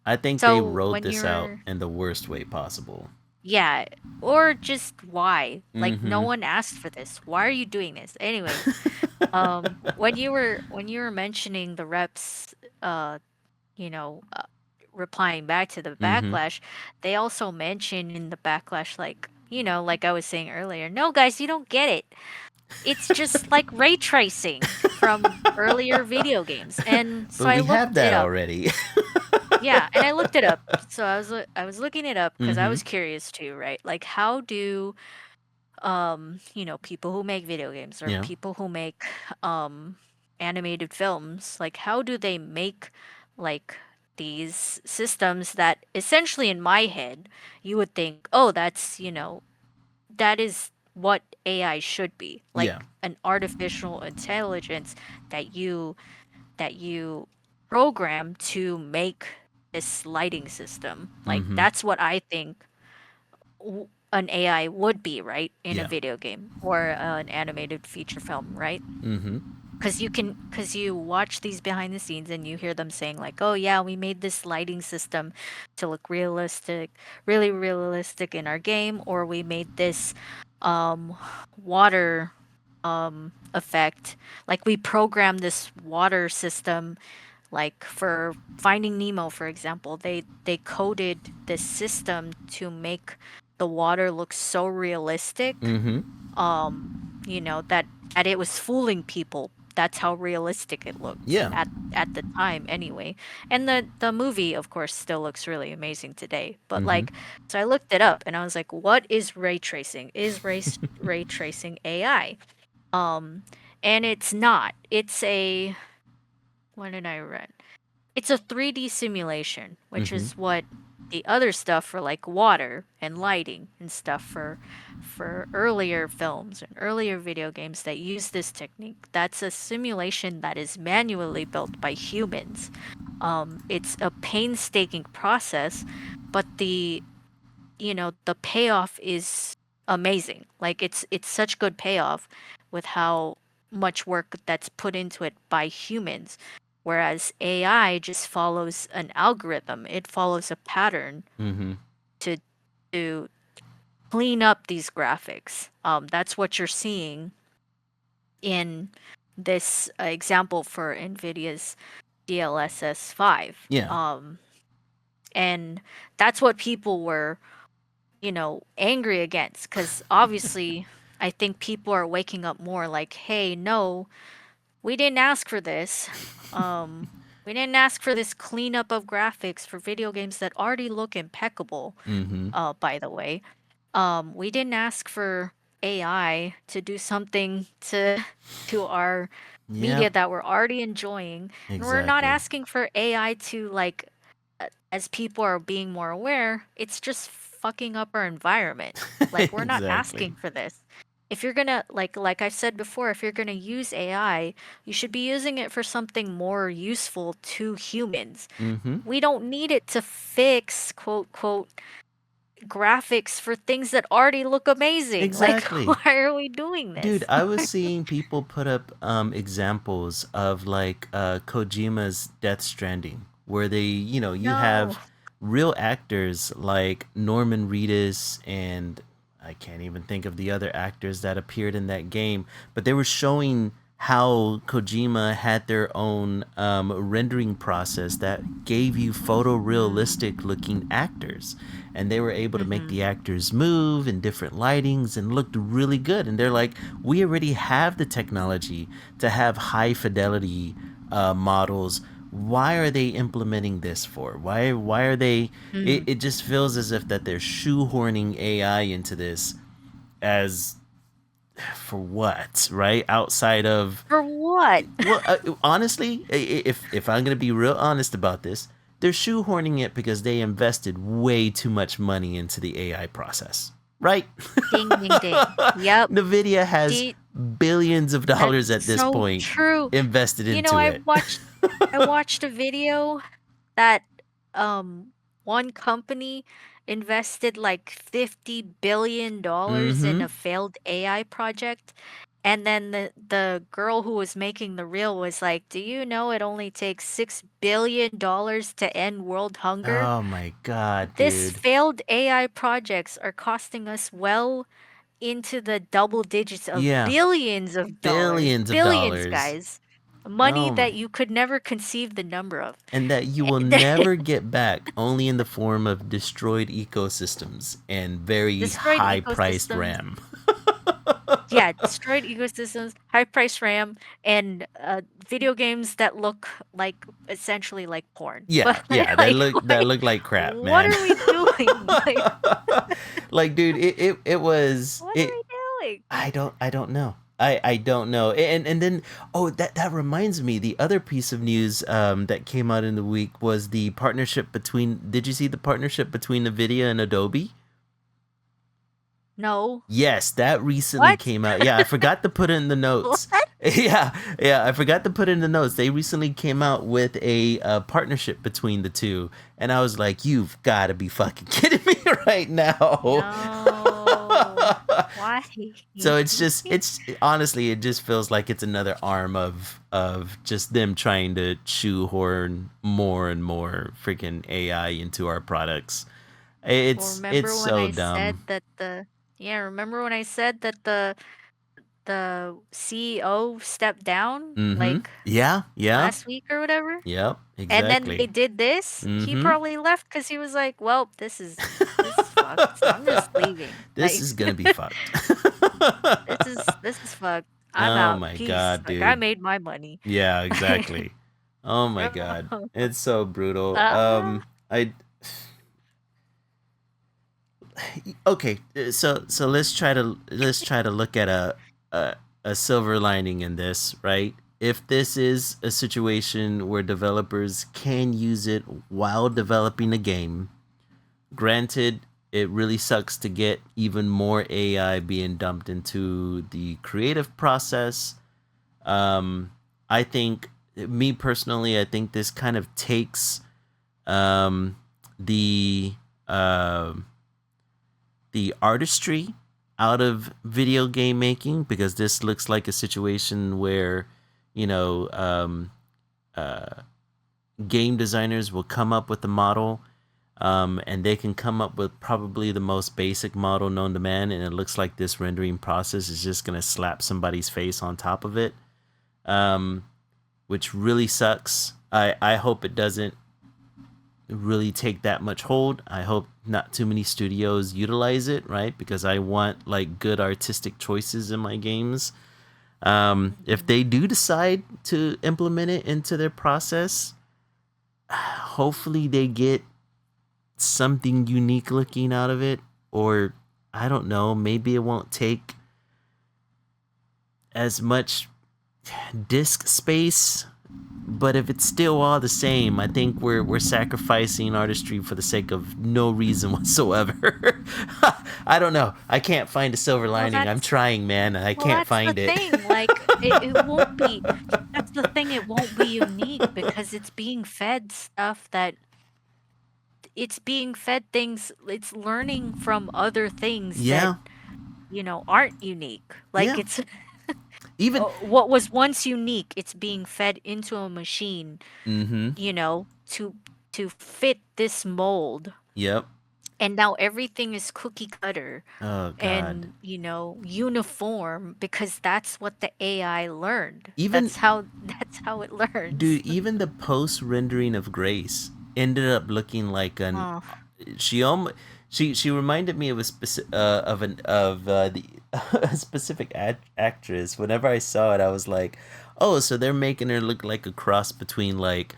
I think they So wrote when this out you're in the worst way possible. yeah, or just why? Like no Mm-hmm. one asked for this. Why are you doing this? Anyways, when you were mentioning the reps you know, replying back to the Mm-hmm. backlash, they also mentioned in the backlash, like, like I was saying earlier, no, guys, you don't get it. It's just like ray tracing from earlier video games. And so But I we have looked that it up. already. Yeah, and I looked it up. So I was looking it up because I Mm-hmm. was curious too, right? Like how do people who make video games or Yeah. people who make um animated films, like how do they make like these systems that essentially in my head you would think, oh, that is what AI should be, Yeah. like an artificial intelligence that you program to make this lighting system. Like Mm-hmm. that's what I think an AI would be, right? In a Yeah. video game or an animated feature film, right? Mm-hmm. Because you watch these behind the scenes and you hear them saying like, "Oh yeah, we made this lighting system to look realistic, really realistic in our game," or we made this um water effect. Like we programmed this water system like for Finding Nemo, for example, they coded this system to make the water look so realistic, Mm-hmm. that it was fooling people. That's how realistic it looked Yeah. at the time anyway. And the movie, of course, still looks really amazing today. But Mm-hmm. like, so I looked it up and I was like, what is ray tracing? Is ray tracing AI? Um, and it's not. It's a what did I read? It's a 3D simulation, which Mm-hmm. is what the other stuff for like water and lighting and stuff for earlier films and earlier video games that use this technique. That's a simulation that is manually built by humans. It's a painstaking process, but the payoff is amazing. Like it's such good payoff with how much work that's put into it by humans. Whereas AI just follows an algorithm. It follows a pattern Mm-hmm. to to clean up these graphics. That's what you're seeing in this example for NVIDIA's DLSS 5. Yeah. And that's what people were angry against because obviously I think people are waking up more like, hey, no, we didn't ask for this. We didn't ask for this cleanup of graphics for video games that already look impeccable, Mm-hmm. by the way. We didn't ask for AI to do something to our media Yep. that we're already enjoying. And we're not Exactly. asking for AI to like as people are being more aware, it's just fucking up our environment. Like we're not Exactly. asking for this. if you're gonna like I said before, if you're gonna use AI, you should be using it for something more useful to humans. Mm-hmm. We don't need it to fix quote quote graphics for things that already look amazing. Like, Exactly. why are we doing Dude, this? I was seeing people put up examples of like Kojima's Death Stranding, where they, you No. have real actors like Norman Reedus and I can't even think of the other actors that appeared in that game, but they were showing how Kojima had their own rendering process that gave you photorealistic looking actors. And they were able to make Mm-hmm. the actors move in different lightings and looked really good. And they're like, we already have the technology to have high fidelity models. Why are they implementing this for? Why are they? Mm. It just feels as if that they're shoehorning AI into this as for what, right? Outside of, For what? well, honestly, if I'm gonna be real honest about this, they're shoehorning it because they invested way too much money into the AI process, right? Ding, ding, ding. Yep. NVIDIA has D billions of That's dollars at this so point true. invested You know, into it. I watched a video that um one company invested like $50 billion in Mm-hmm. a failed AI project. And then the girl who was making the reel was like, "Do you know it only takes $6 billion to end world hunger?" Oh my god, This dude. failed AI projects are costing us well into the double digits of Yeah, billions of dollars. billions of Billions, dollars. guys. Money Oh my. that you could never conceive the number of. And that you will never get back, only in the form of destroyed ecosystems and very Destroyed high priced ecosystems. RAM. Yeah, destroyed ecosystems, high price RAM, and video games that look like essentially like porn. Yeah, But yeah, that like, looked like crap, what man. are we doing? Like, Like, dude, it was what are it. we doing? I don't know. I don't know. And then, oh, that reminds me, the other piece of news that came out in the week was the partnership between. Did you see the partnership between NVIDIA and Adobe? No. Yes, that recently What? came out. Yeah, I forgot to put it in the What? notes. Yeah, yeah, I forgot to put it in the notes. They recently came out with a partnership between the two, and I was like, "You've got to be fucking kidding me right now!" No. Why? So it's honestly, it just feels like it's another arm of just them trying to shoehorn more and more freaking AI into our products. Well, It's remember when so I said dumb. that remember when I said that the CEO stepped down Mm-hmm. like Yeah, yeah. last week or whatever? Yep, And then they exactly. did this? He Mm-hmm. probably left because he was like, "Well, this is fucked. I'm just leaving. This Like, is gonna be fucked. this is fucked. I'm Oh out. my Peace. god, Like, I dude. made my money." Yeah, exactly. Oh my god. It's so brutal. Ah. I okay, so let's try to look at a silver lining in this, right? If this is a situation where developers can use it while developing a game, granted, it really sucks to get even more AI being dumped into the creative process. I think, me personally, I think this kind of takes um, the uh, the artistry out of video game making, because this looks like a situation where, you know, uh, game designers will come up with a model, and they can come up with probably the most basic model known to man, and it looks like this rendering process is just gonna slap somebody's face on top of it, um, which really sucks. I hope it doesn't really take that much hold. I hope not too many studios utilize it, right? Because I want like good artistic choices in my games. If Mhm. they do decide to implement it into their process, hopefully they get something unique looking out of it, or I don't know, maybe it won't take as much disk space But if it's still all the same, I think we're sacrificing artistry for the sake of no reason whatsoever. I don't know. I can't find a silver Well, lining. I'm that's trying, man, and I well, can't that's the find it. thing. Like it won't be. That's the thing. It won't be unique because it's being fed stuff that it's being fed things. It's learning from other things that Yeah, aren't unique. Like yeah. it's Even what was once unique. It's being fed into a machine. mm-hmm. To fit this mold. Yep. And now everything is cookie cutter Oh God. and, uniform because that's what the AI learned. Even That's how it learns. dude, even the post rendering of Grace ended up looking like an. Oh, She almost she reminded me of a the a specific actress. Whenever I saw it, I was like, oh, so they're making her look like a cross between like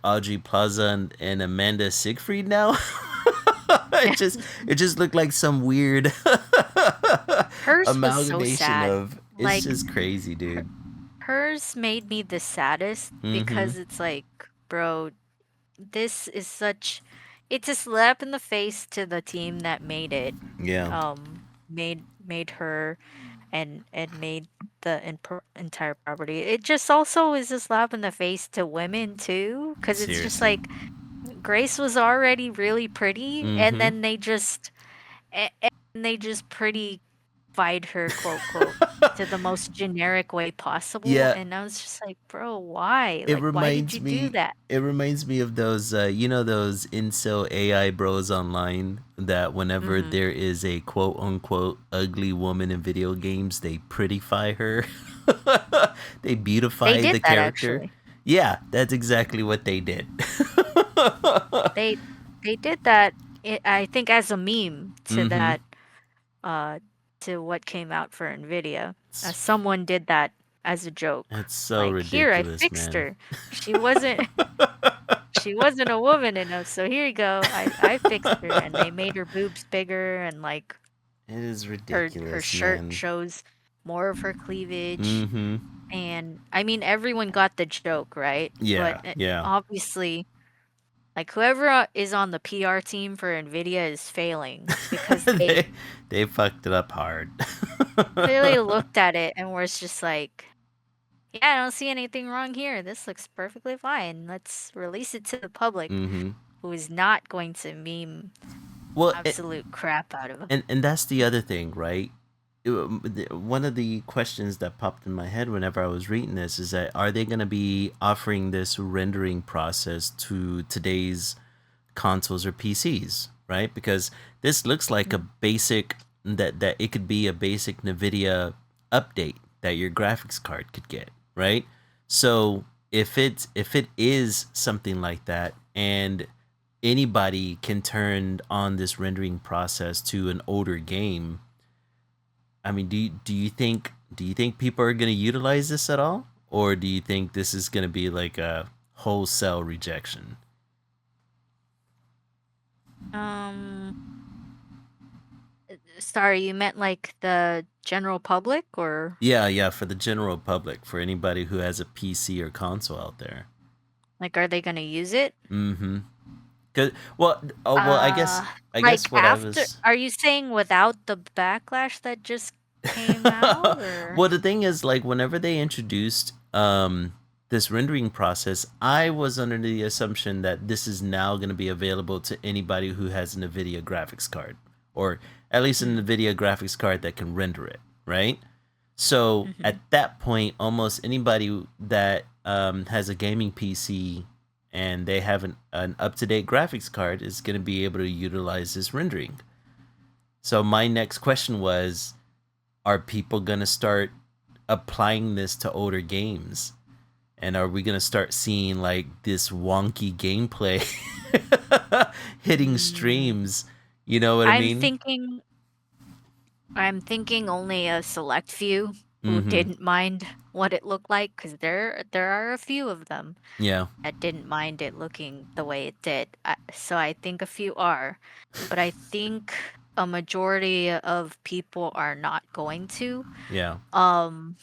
Audrey Plaza and Amanda Siegfried now. It just looked like some weird hers was so amalgamation sad. of. It's Like just crazy, her, dude. hers made me the saddest Mm-hmm. because it's like, bro, this is such it's a slap in the face to the team that made it. Yeah. Made her and made the entire property. It just also is a slap in the face to women too, because it's just Seriously. like Grace was already really pretty, and Mm-hmm. then they just pretty fied her, quote quote, to the most generic way possible, Yeah, and I was just like, bro, why? it Like, why did you reminds do me that? it reminds me of those those incel AI bros online that whenever Hmm. there is a quote unquote ugly woman in video games, they prettify her. They They beautify did the that character. actually. Yeah, that's exactly what they did. They they did that. I think as a meme Mhm. uh to what came out for NVIDIA. It's, Someone did that as a joke. it's so Like, here, I ridiculous, fixed man. her. She wasn't she wasn't a woman enough, so here you go. I fixed her, and they made her boobs bigger, and like It is her ridiculous, shirt man. shows more of her cleavage. Mhm. And I mean, everyone got the joke, right? But Yeah, yeah. obviously, like whoever is on the PR team for NVIDIA is failing because they they they fucked it up hard. clearly looked at it and was just like, yeah, I don't see anything wrong here. This looks perfectly fine. Let's release it to the public, Mm-hmm. who is not going to meme Well, absolute crap out of. and that's the other thing, right? One of the questions that popped in my head whenever I was reading this is that are they going to be offering this rendering process to today's consoles or PCs, right? Because this looks like a Mm. basic that it could be a basic NVIDIA update that your graphics card could get, right? So if it is something like that and anybody can turn on this rendering process to an older game, I mean, do you think people are going to utilize this at all, or do you think this is going to be like a wholesale rejection? Um, Sorry, you meant like the general public, or Yeah, yeah, for the general public, for anybody who has a PC or console out there. like are they gonna use it? Mm-hmm. Cause well, I guess Uh, I like guess what I after, was. are you saying without the backlash that just came out, or? Well, the thing is, like, whenever they introduced this rendering process, I was under the assumption that this is now going to be available to anybody who has an NVIDIA graphics card, or at least an Mm, NVIDIA graphics card that can render it, right? So mm-hmm. at that point, almost anybody that has a gaming PC and they have an up to date graphics card is going to be able to utilize this rendering. So my next question was, are people going to start applying this to older games? And are we going to start seeing like this wonky gameplay hitting Mm, streams? You know what I I'm mean? thinking, I'm thinking only a select few who Mm hmm. didn't mind what it looked like, because there are a few of them Yeah. that didn't mind it looking the way it did. So I think a few are, but I think a majority of people are not going to. Yeah. Um,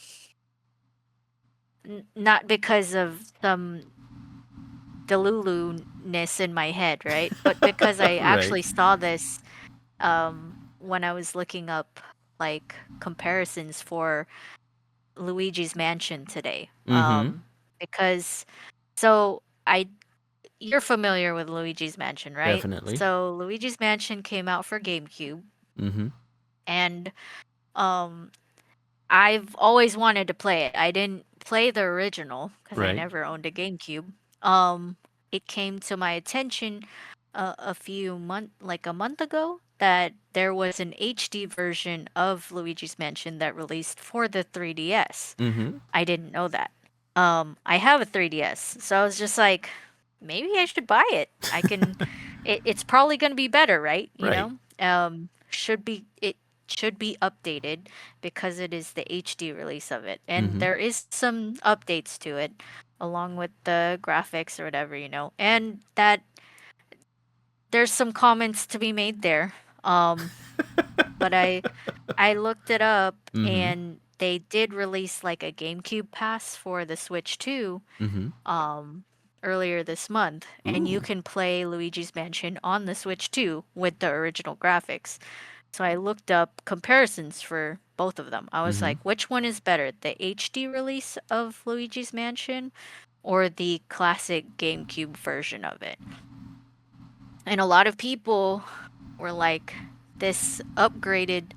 not because of some delulu-ness in my head, right? But because I Right. actually saw this when I was looking up like comparisons for Luigi's Mansion today. Mm-hmm. Because so I you're familiar with Luigi's Mansion, right? Definitely. So Luigi's Mansion came out for GameCube, Mm-hmm. and um I've always wanted to play it. I didn't play the original because I Right. never owned a GameCube. Um, it came to my attention like a month ago, that there was an HD version of Luigi's Mansion that released for the 3DS. Mm-hmm. I didn't know that. I have a 3DS, so I was just like, maybe I should buy it. It's probably going to be better, right? You Right. know, it should be updated because it is the HD release of it, and Mm-hmm. there is some updates to it, along with the graphics or whatever, and that there's some comments to be made there. Um, but I looked it up, Mm-hmm. and they did release like a GameCube pass for the Switch 2 Mm-hmm. um earlier this month, and you Ooh. can play Luigi's Mansion on the Switch 2 with the original graphics. So I looked up comparisons for both of them. I was Mm-hmm. like, which one is better, the HD release of Luigi's Mansion or the classic GameCube version of it? And a lot of people were like, this upgraded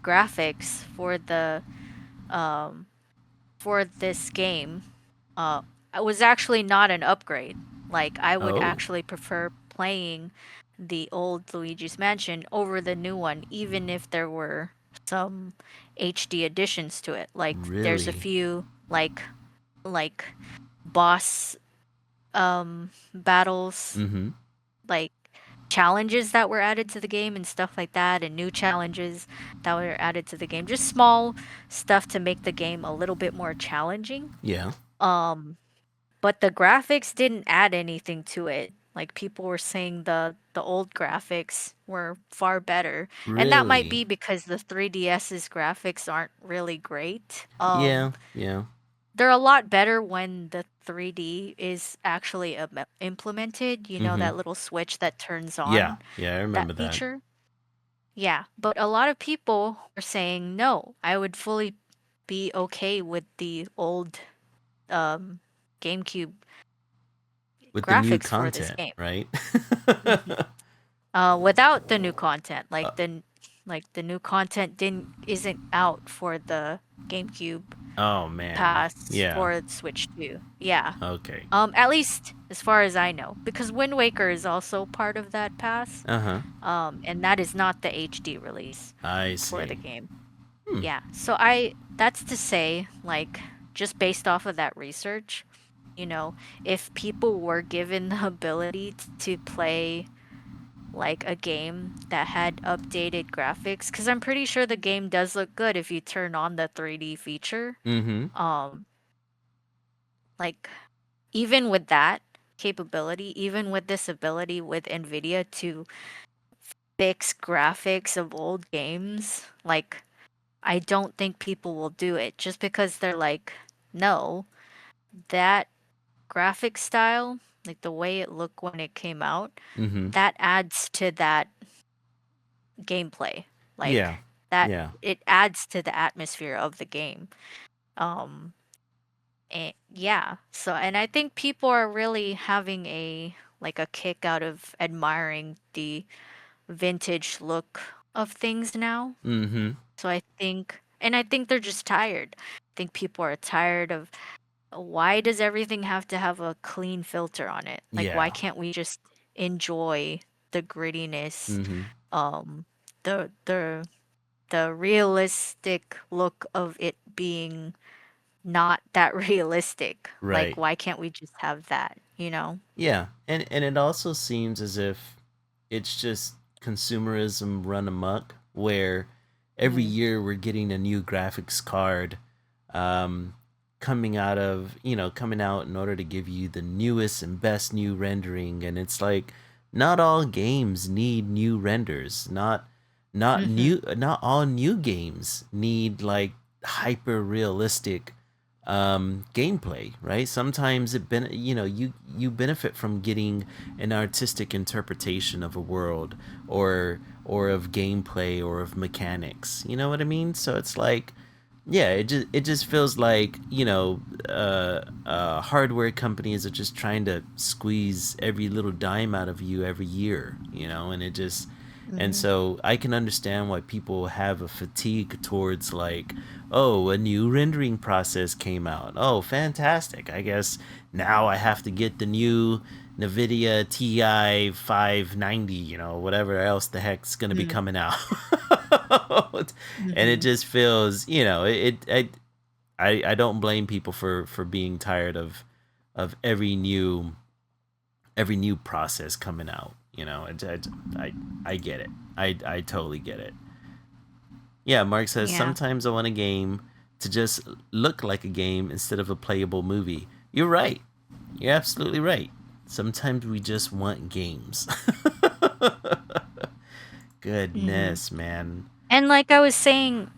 graphics um for this game uh was actually not an upgrade. Like, I would Oh. actually prefer playing the old Luigi's Mansion over the new one, even if there were some HD additions to it. Like, there's a Really? few like boss battles, Mm-hmm. like challenges that were added to the game and stuff like that, and new challenges that were added to the game. Just small stuff to make the game a little bit more challenging. Yeah. Um, but the graphics didn't add anything to it. Like, people were saying the old graphics were far better. And that might Really? be because the 3DS's graphics aren't really great. Yeah. Yeah. They're a lot better when the 3D is actually implemented, Mm-hmm. that little switch that turns Yeah. on Yeah, I that remember that. feature. Yeah, but a lot of people are saying no, I would fully be okay with the old um GameCube With the new graphics for this content, game. right? Mhm. Without the new content, Uh, like the new content didn't isn't out for the GameCube oh man. pass Yeah. for Switch 2. Yeah. Okay. At least as far as I know, because Wind Waker is also part of that pass. Uh-huh. And that is not the HD release I for the see. game. Hmm. Yeah. So that's to say, like, just based off of that research, if people were given the ability to play like a game that had updated graphics, because I'm pretty sure the game does look good if you turn on the 3D feature. Mm-hmm. Um, like, even with that capability, even with this ability with NVIDIA to fix graphics of old games, like, I don't think people will do it just because they're like, no, that graphic style, like the way it looked when it came out, Mm-hmm. that adds to that gameplay. Like, Yeah. that Yeah. it adds to the atmosphere of the game. Um and yeah. So, and I think people are really having a kick out of admiring the vintage look of things now. Mm-hmm. So I think they're just tired. I think people are tired of, why does everything have to have a clean filter on it? Like, why Yeah. can't we just enjoy the grittiness, Mm-hmm. um, the realistic look of it being not that realistic? Like, Right. why can't we just have that, you know? Yeah. And it also seems as if it's just consumerism run amok where every Mm-hmm. year we're getting a new graphics card um coming out in order to give you the newest and best new rendering, and it's like not all games need new renders, Mm-hmm. not all new games need like hyper realistic gameplay, right? Sometimes you benefit from getting an artistic interpretation of a world, or of gameplay, or of mechanics. You know what I mean? So it's like, yeah, it just feels like, hardware companies are just trying to squeeze every little dime out of you every year, and it just and Hmm. so I can understand why people have a fatigue towards, like, oh, a new rendering process came out. Oh, fantastic. I guess now I have to get the new NVIDIA TI 590, whatever else the heck's going to be Hmm. coming out. And it Hmm. just feels, I don't blame people for being tired of every new process coming out. I get it. I totally get it. Yeah, Mark says Yeah. sometimes I want a game to just look like a game instead of a playable movie. You're right. You're absolutely right. Sometimes we just want games. Hmm. Goodness, man. And like I was saying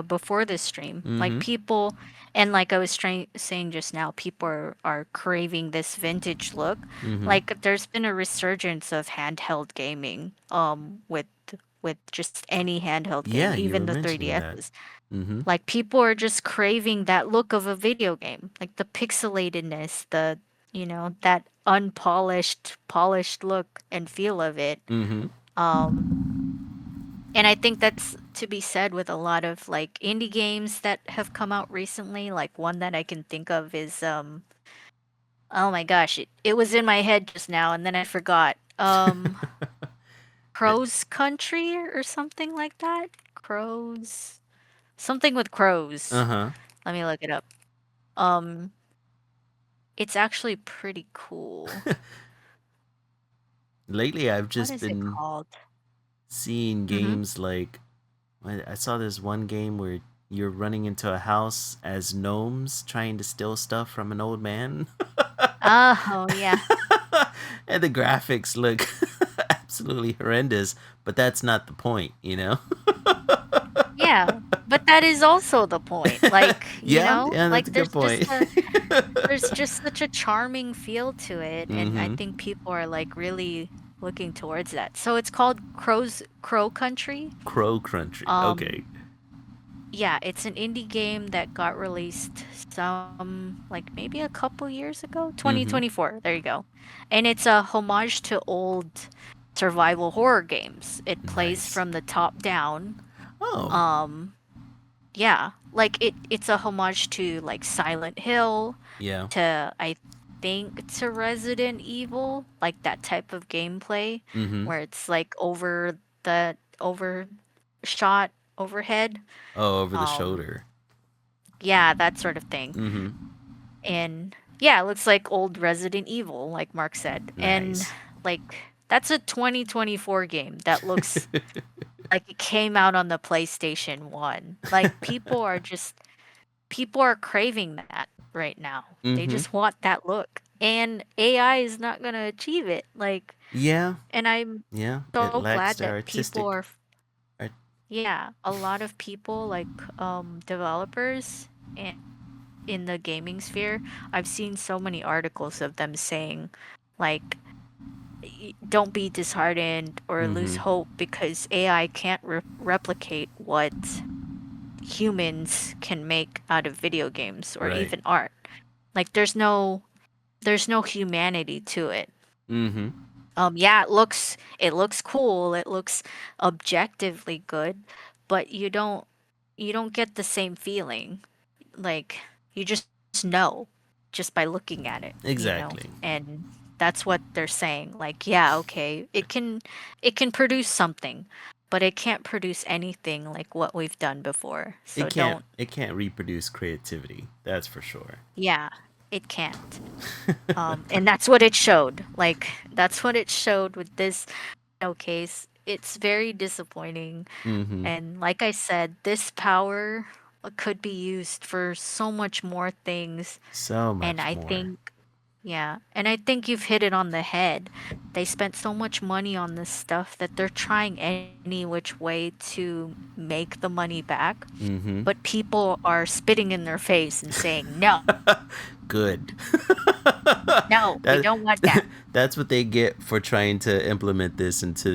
before this stream, like Mm-hmm. people, and like I was saying just now, people are craving this vintage look. Mm-hmm. Like there's been a resurgence of handheld gaming, with just any handheld game, Yeah, you even were the mentioning that. 3DSs. Mm-hmm. Like people are just craving that look of a video game, like the pixelatedness, that unpolished, polished look and feel of it. Mm-hmm. Um, and I think that's to be said with a lot of like indie games that have come out recently. Like one that I can think of is oh my gosh, it was in my head just now and then I forgot. Crow's Country or something like that? Crows. Something with crows. Uh-huh. Let me look it up. Um it's actually pretty cool. Lately, I've What just is it been called? seeing Mhm. games like, I saw this one game where you're running into a house as gnomes trying to steal stuff from an old man. Oh, yeah. And the graphics look absolutely horrendous, but that's not the point? Yeah, but that is also the point. Like, Yeah, that's a like good point. there's just such a charming feel to it, and I Mm-hmm. think people are like really looking towards that. So it's called Crow Country. Crow Country. Um, Okay. yeah, it's an indie game that got released some like maybe a couple years ago, Mm-hmm. 2024. There you go. And it's a homage to old survival horror games. It plays Nice. from the top down. Oh. Um, Yeah, like it's a homage to like Silent Hill, Yeah. to I think to Resident Evil, like that type of gameplay Mm-hmm. where it's like overshot overhead. Oh, over the Um shoulder. yeah, that sort of thing. Mm-hmm. And yeah, it looks like old Resident Evil, like Mark said. And Nice. like that's a 2024 game that looks like it came out on the PlayStation 1. Like people are craving that right now. They Mm-hmm. just want that look. And AI is not going to achieve it. Like, Yeah. and I'm Yeah. It so lacks glad the that people artistic. are, Art- yeah, a lot of people like developers and in the gaming sphere, I've seen so many articles of them saying like don't be disheartened or lose mm-hmm. hope because AI can't replicate what humans can make out of video games or Right. even art. Like there's no humanity to it. Mm-hmm. Yeah, it looks cool, it looks objectively good, but you don't get the same feeling. Like you just know just by looking at it. Exactly. And that's what they're saying. Like, yeah, okay, it can produce something, but it can't produce anything like what we've done before. It So can't. don't, It can't reproduce creativity. That's for sure. yeah, it can't. And that's what it showed. Like, that's what it showed with this showcase. It's very disappointing. mm-hmm. And like I said, this power could be used for so much more things. So And much I more. think Yeah, and I think you've hit it on the head. They spent so much money on this stuff that they're trying any which way to make the money back, Mm-hmm. but people are spitting in their face and saying, "No, Good. no, we that don't want that." that's what they get for trying to implement this into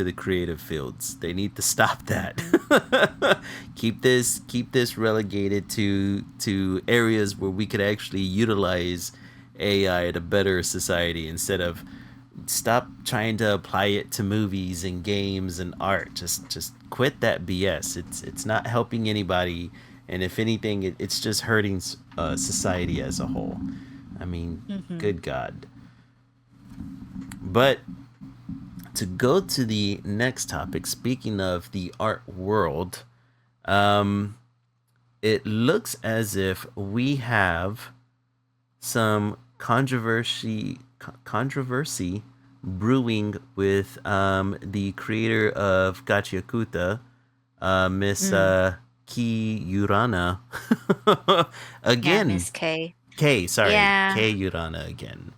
the creative fields. They need to stop that. Hmm. Keep this relegated to areas where we could actually utilize AI at a better society instead of stop trying to apply it to movies and games and art. Just quit that BS. It's not helping anybody, and if anything, it's just hurting society as a whole. I mean, Hmm. good God. But to go to the next topic, speaking of the art world, um, it looks as if we have some controversy brewing with the creator of Gachiakuta, Miss Mm. Ki Urana. Yeah, Again. Miss K. K Yeah. Urana again.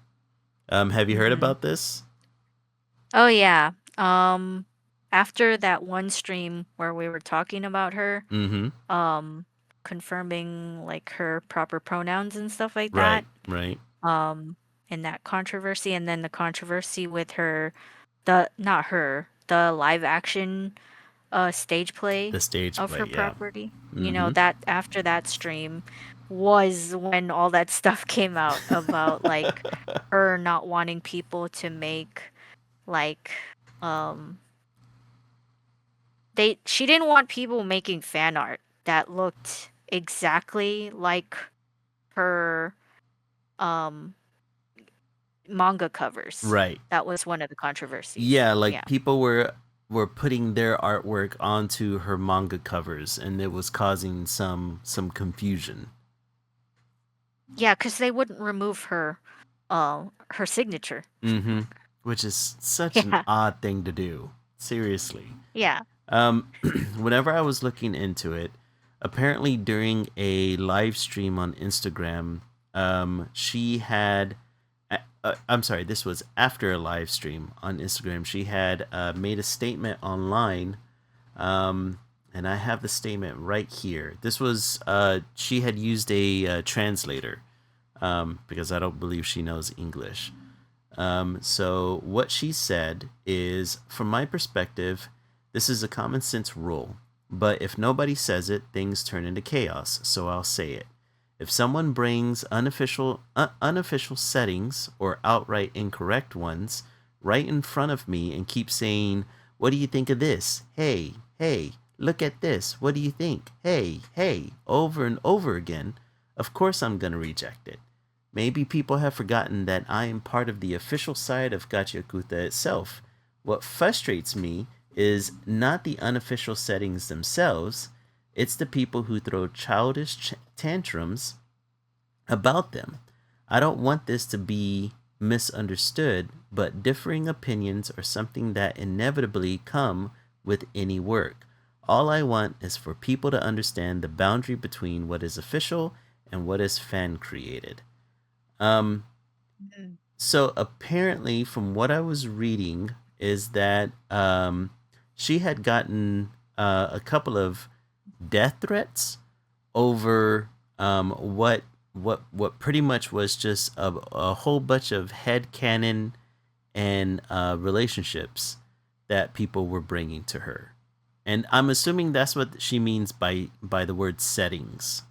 Have you heard Hmm. about this? Oh yeah. After that one stream where we were talking about her, Mm-hmm. um, confirming like her proper pronouns and stuff like Right, that, right. um, and that controversy, and then the controversy with her, the not her, the live action stage play The stage of her play, yeah. property. You know, Mm-hmm. that after that stream was when all that stuff came out about like her not wanting people to make like um she didn't want people making fan art that looked exactly like her um manga covers. Right. That was one of the controversies. Yeah, like Yeah. people were putting their artwork onto her manga covers, and it was causing some confusion. Yeah, because they wouldn't remove her signature. Mm-hmm. Which is such an Yeah. odd thing to do. Seriously. Yeah. Um, whenever I was looking into it, apparently during a live stream on Instagram, she had. I'm sorry, this was after a live stream on Instagram. She had made a statement online, um, and I have the statement right here. This was she had used a translator because I don't believe she knows English. So what she said is, from my perspective, this is a common sense rule. But if nobody says it, things turn into chaos. So I'll say it. If someone brings unofficial settings or outright incorrect ones right in front of me and keeps saying, "What do you think of this? Hey, hey, look at this. What do you think? Hey, hey," over and over again, of course I'm going to reject it. Maybe people have forgotten that I am part of the official side of Gachiakuta itself. What frustrates me is not the unofficial settings themselves, it's the people who throw childish tantrums about them. I don't want this to be misunderstood, but differing opinions are something that inevitably come with any work. All I want is for people to understand the boundary between what is official and what is fan created. Um, Mhm. so apparently, from what I was reading, is that she had gotten a couple of death threats over what pretty much was just a whole bunch of head canon and relationships that people were bringing to her, and I'm assuming that's what she means by the word settings.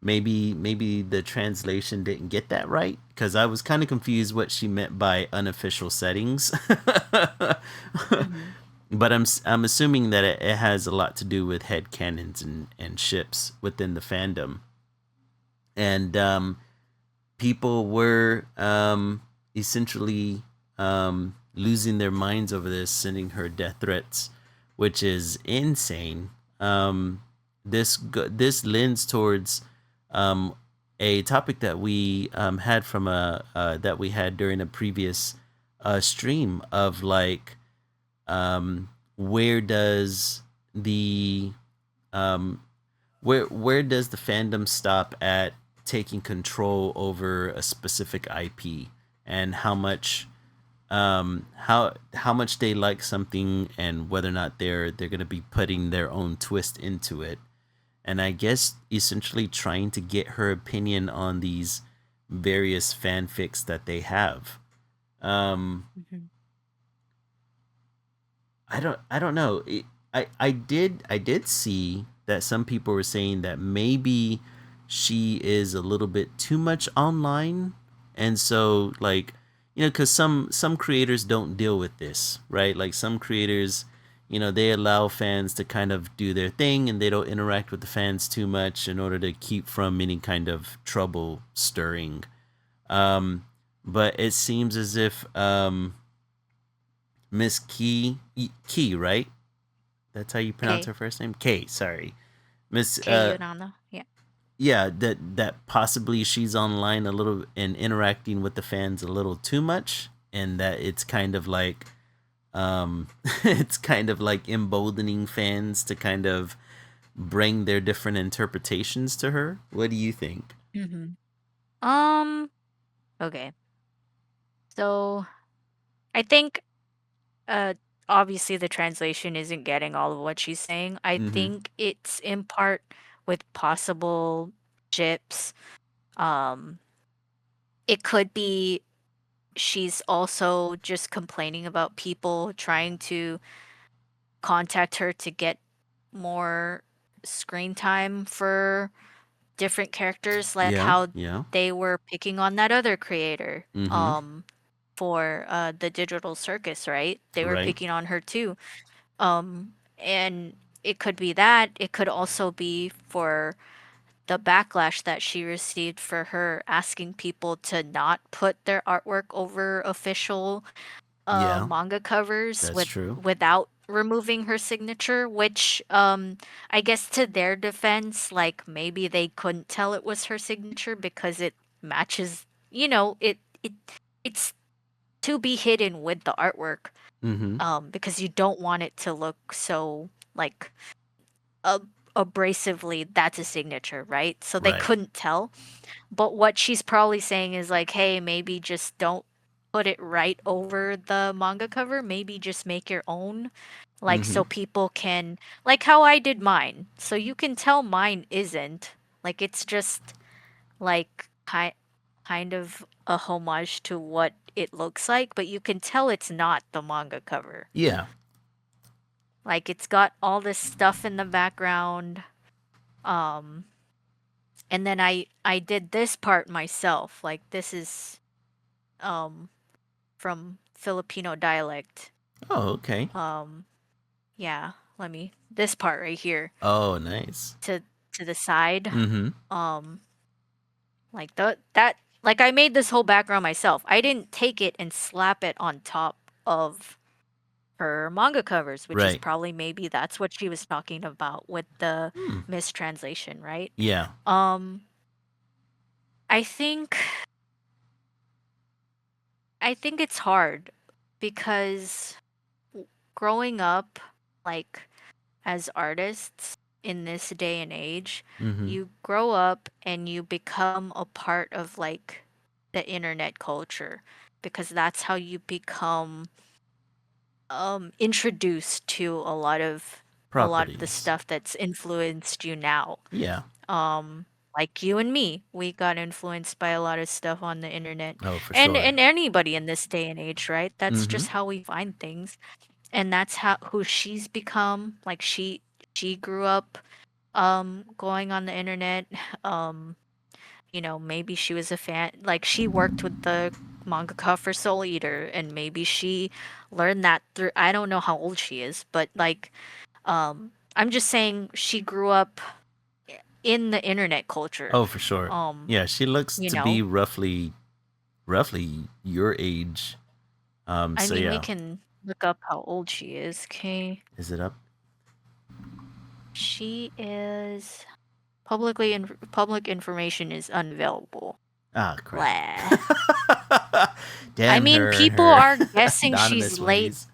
Maybe the translation didn't get that right because I was kind of confused what she meant by unofficial settings. Mhm. But I'm assuming that it has a lot to do with head canons and ships within the fandom, and people were essentially losing their minds over this, sending her death threats, which is insane. This lends towards um, a topic that we had from a that we had during a previous stream of like where does the um, where does the fandom stop at taking control over a specific IP and how much they like something and whether or not they're going to be putting their own twist into it. And I guess essentially trying to get her opinion on these various fanfics that they have. Um, Mhm. I don't know. I did see that some people were saying that maybe she is a little bit too much online, and so like because some creators don't deal with this, right? Like some creators, they allow fans to kind of do their thing and they don't interact with the fans too much in order to keep from any kind of trouble stirring. Um, but it seems as if Miss Key, right? That's how you pronounce Okay. her first name. Kay, sorry, Miss. Okay, Yunana. Yeah. Yeah, that possibly she's online a little and interacting with the fans a little too much, and that it's kind of like, it's kind of like emboldening fans to kind of bring their different interpretations to her. What do you think? Mm-hmm. Um. Okay. So I think uh obviously the translation isn't getting all of what she's saying. I Mm-hmm. think it's in part with possible ships. Um it could be she's also just complaining about people trying to contact her to get more screen time for different characters, like Yeah. how Yeah. they were picking on that other creator Mm-hmm. for the digital circus, right? They were Right. picking on her too. And it could be that. It could also be for the backlash that she received for her asking people to not put their artwork over official Yeah, manga covers that's true. without removing her signature, which I guess to their defense, like maybe they couldn't tell it was her signature because it matches, it's to be hidden with the artwork, Mm-hmm. because you don't want it to look so like ab- abrasively that's a signature, right? So they Right. couldn't tell. But what she's probably saying is like, hey, maybe just don't put it right over the manga cover. Maybe just make your own. Like, Mm-hmm. so people can, like how I did mine. So you can tell mine isn't. Like, it's just like kind of a homage to what it looks like, but you can tell it's not the manga cover. Yeah. Like, it's got all this stuff in the background. Um, and then I did this part myself. Like, this is um from Filipino dialect. Oh, okay. Um yeah, let me this part right here Oh, nice. to the side. Mm-hmm. Um like that like I made this whole background myself. I didn't take it and slap it on top of her manga covers, which is Right. probably maybe that's what she was talking about with the Hmm. mistranslation, right? Yeah. Um I think I think it's hard because growing up, like as artists in this day and age, Mm-hmm. you grow up and you become a part of like the internet culture because that's how you become introduced to a lot of the Properties. stuff that's influenced you now. Yeah. Um like you and me, we got influenced by a lot of stuff on the internet. Oh, for And sure. anybody in this day and age, right? That's Mm-hmm. just how we find things. And that's how who she's become. Like she grew up going on the internet. Um maybe she was a fan, like she worked with the mangaka for Soul Eater, and maybe she learned that through, I don't know how old she is, but like I'm just saying she grew up in the internet culture. Oh, for sure. Um Yeah, she looks you to be know, roughly your age. I So mean, we yeah. can look up how old she is. Okay. Is it up? She is public information is unavailable. Ah, crap. Blah. I Damn mean, her and people her are guessing she's anonymous late. ways.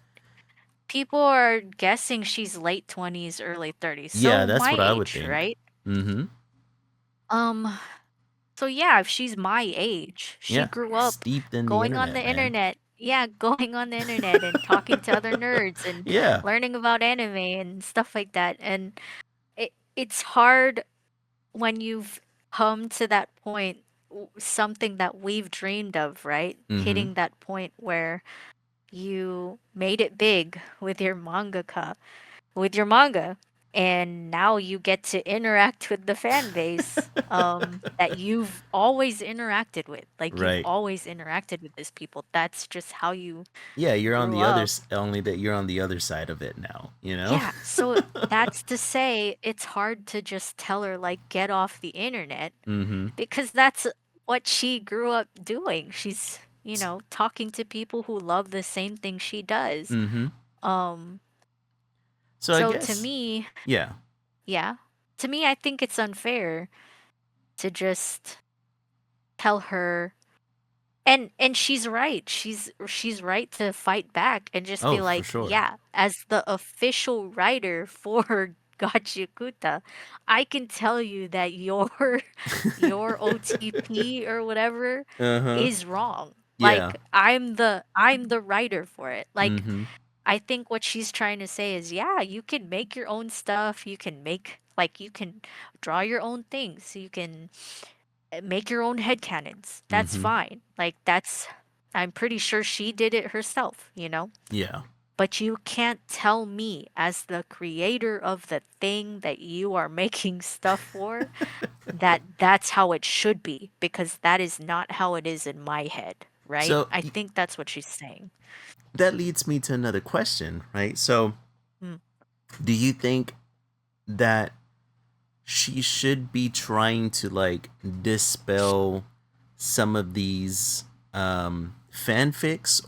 People are guessing she's late 20s, early 30s. Yeah, So that's my what I would age, think. right? Mm-hmm. Um, So yeah, if she's my age, she Yeah, grew up steeped in the going on internet, the man. internet. Yeah, going on the internet and talking to other nerds and Yeah. learning about anime and stuff like that. And it's hard when you've come to that point, something that we've dreamed of, right? Mm-hmm. Hitting that point where you made it big with your manga, and now you get to interact with the fan base that you've always interacted with. Like you've Right. always interacted with these people. That's just how you Yeah, you're on grew the other up. only that you're on the other side of it now, you know? Yeah, so that's to say it's hard to just tell her like get off the internet Mm-hmm. because that's what she grew up doing. She's, talking to people who love the same thing she does. Mm-hmm. Um So I so to guess, me, yeah. yeah. To me, I think it's unfair to just tell her, and she's right. She's right to fight back and just Oh, be for like, sure. yeah, as the official writer for Gachikuta, I can tell you that your your OTP or whatever Uh-huh. is wrong. Yeah. Like I'm the writer for it. Like Mm-hmm. I think what she's trying to say is, yeah, you can make your own stuff. You can make, like, you can draw your own things. You can make your own headcanons. That's Mm-hmm. fine. I'm pretty sure she did it herself. Yeah. But you can't tell me, as the creator of the thing that you are making stuff for, that that's how it should be, because that is not how it is in my head, right? So I think that's what she's saying. that leads me to another question, right? So Mm, do you think that she should be trying to like dispel some of these fanfics,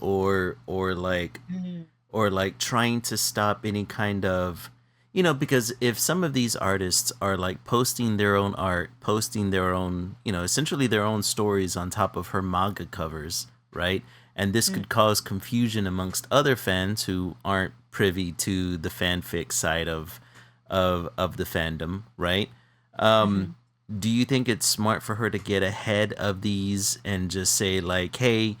mm, or like trying to stop any kind of, because if some of these artists are like posting their own art, posting their own, essentially their own stories on top of her manga covers, right? And this mm, could cause confusion amongst other fans who aren't privy to the fanfic side of the fandom, right? Um, mhm, do you think it's smart for her to get ahead of these and just say like, hey,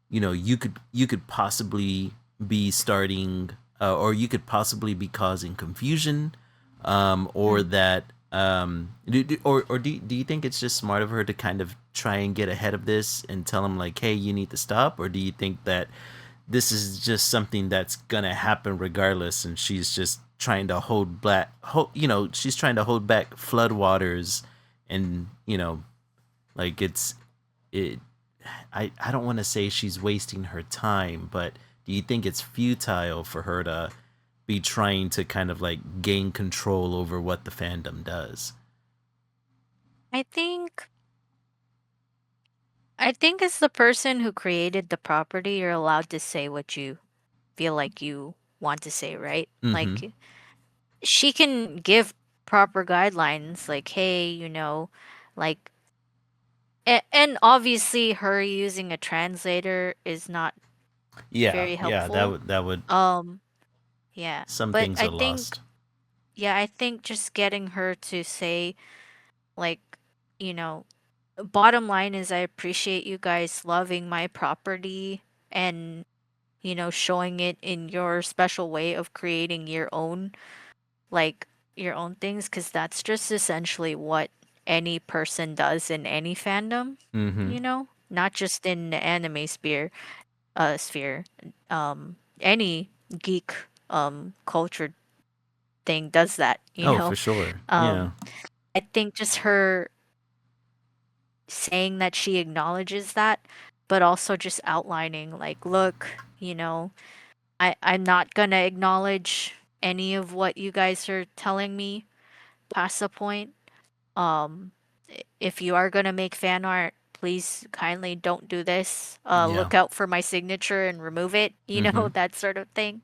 you could possibly be starting, or you could possibly be causing confusion, or mm. that, do you think it's just smart of her to kind of try and get ahead of this and tell him like, hey, you need to stop, or do you think that this is just something that's gonna happen regardless, and she's just trying to she's trying to hold back floodwaters, and like it I don't want to say she's wasting her time, but do you think it's futile for her to be trying to kind of like gain control over what the fandom does? I think I think as the person who created the property, you're allowed to say what you feel like you want to say, right? Mm-hmm. Like she can give proper guidelines like, hey, like and obviously her using a translator is not Yeah, very yeah, that helpful. would that would Um yeah, some but things I are think lost. yeah, I think just getting her to say like, you know, bottom line is I appreciate you guys loving my property and showing it in your special way of creating like your own things, because that's just essentially what any person does in any fandom, Mm-hmm. not just in the anime sphere. Any geek culture thing does that. Oh, for sure. Yeah. Um, I think just her saying that she acknowledges that, but also just outlining like, look, you know, I'm not gonna acknowledge any of what you guys are telling me past the point. Um, if you are gonna make fan art, please kindly don't do this. Yeah. Look out for my signature and remove it, Mm-hmm. that sort of thing.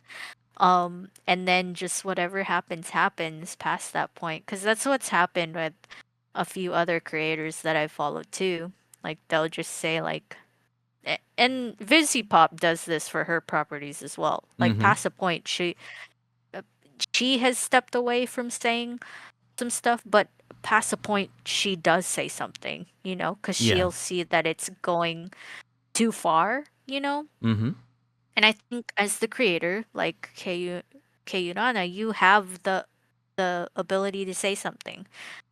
And then just whatever happens past that point, because that's what's happened with a few other creators that I followed too. Like they'll just say like, and Vizzy Pop does this for her properties as well. Like Mm-hmm. past a point, uh, she has stepped away from saying some stuff, but past a point, she does say something, because Yeah. she'll see that it's going too far, Mm-hmm. And I think as the creator, like Kayurana, you have the ability to say something.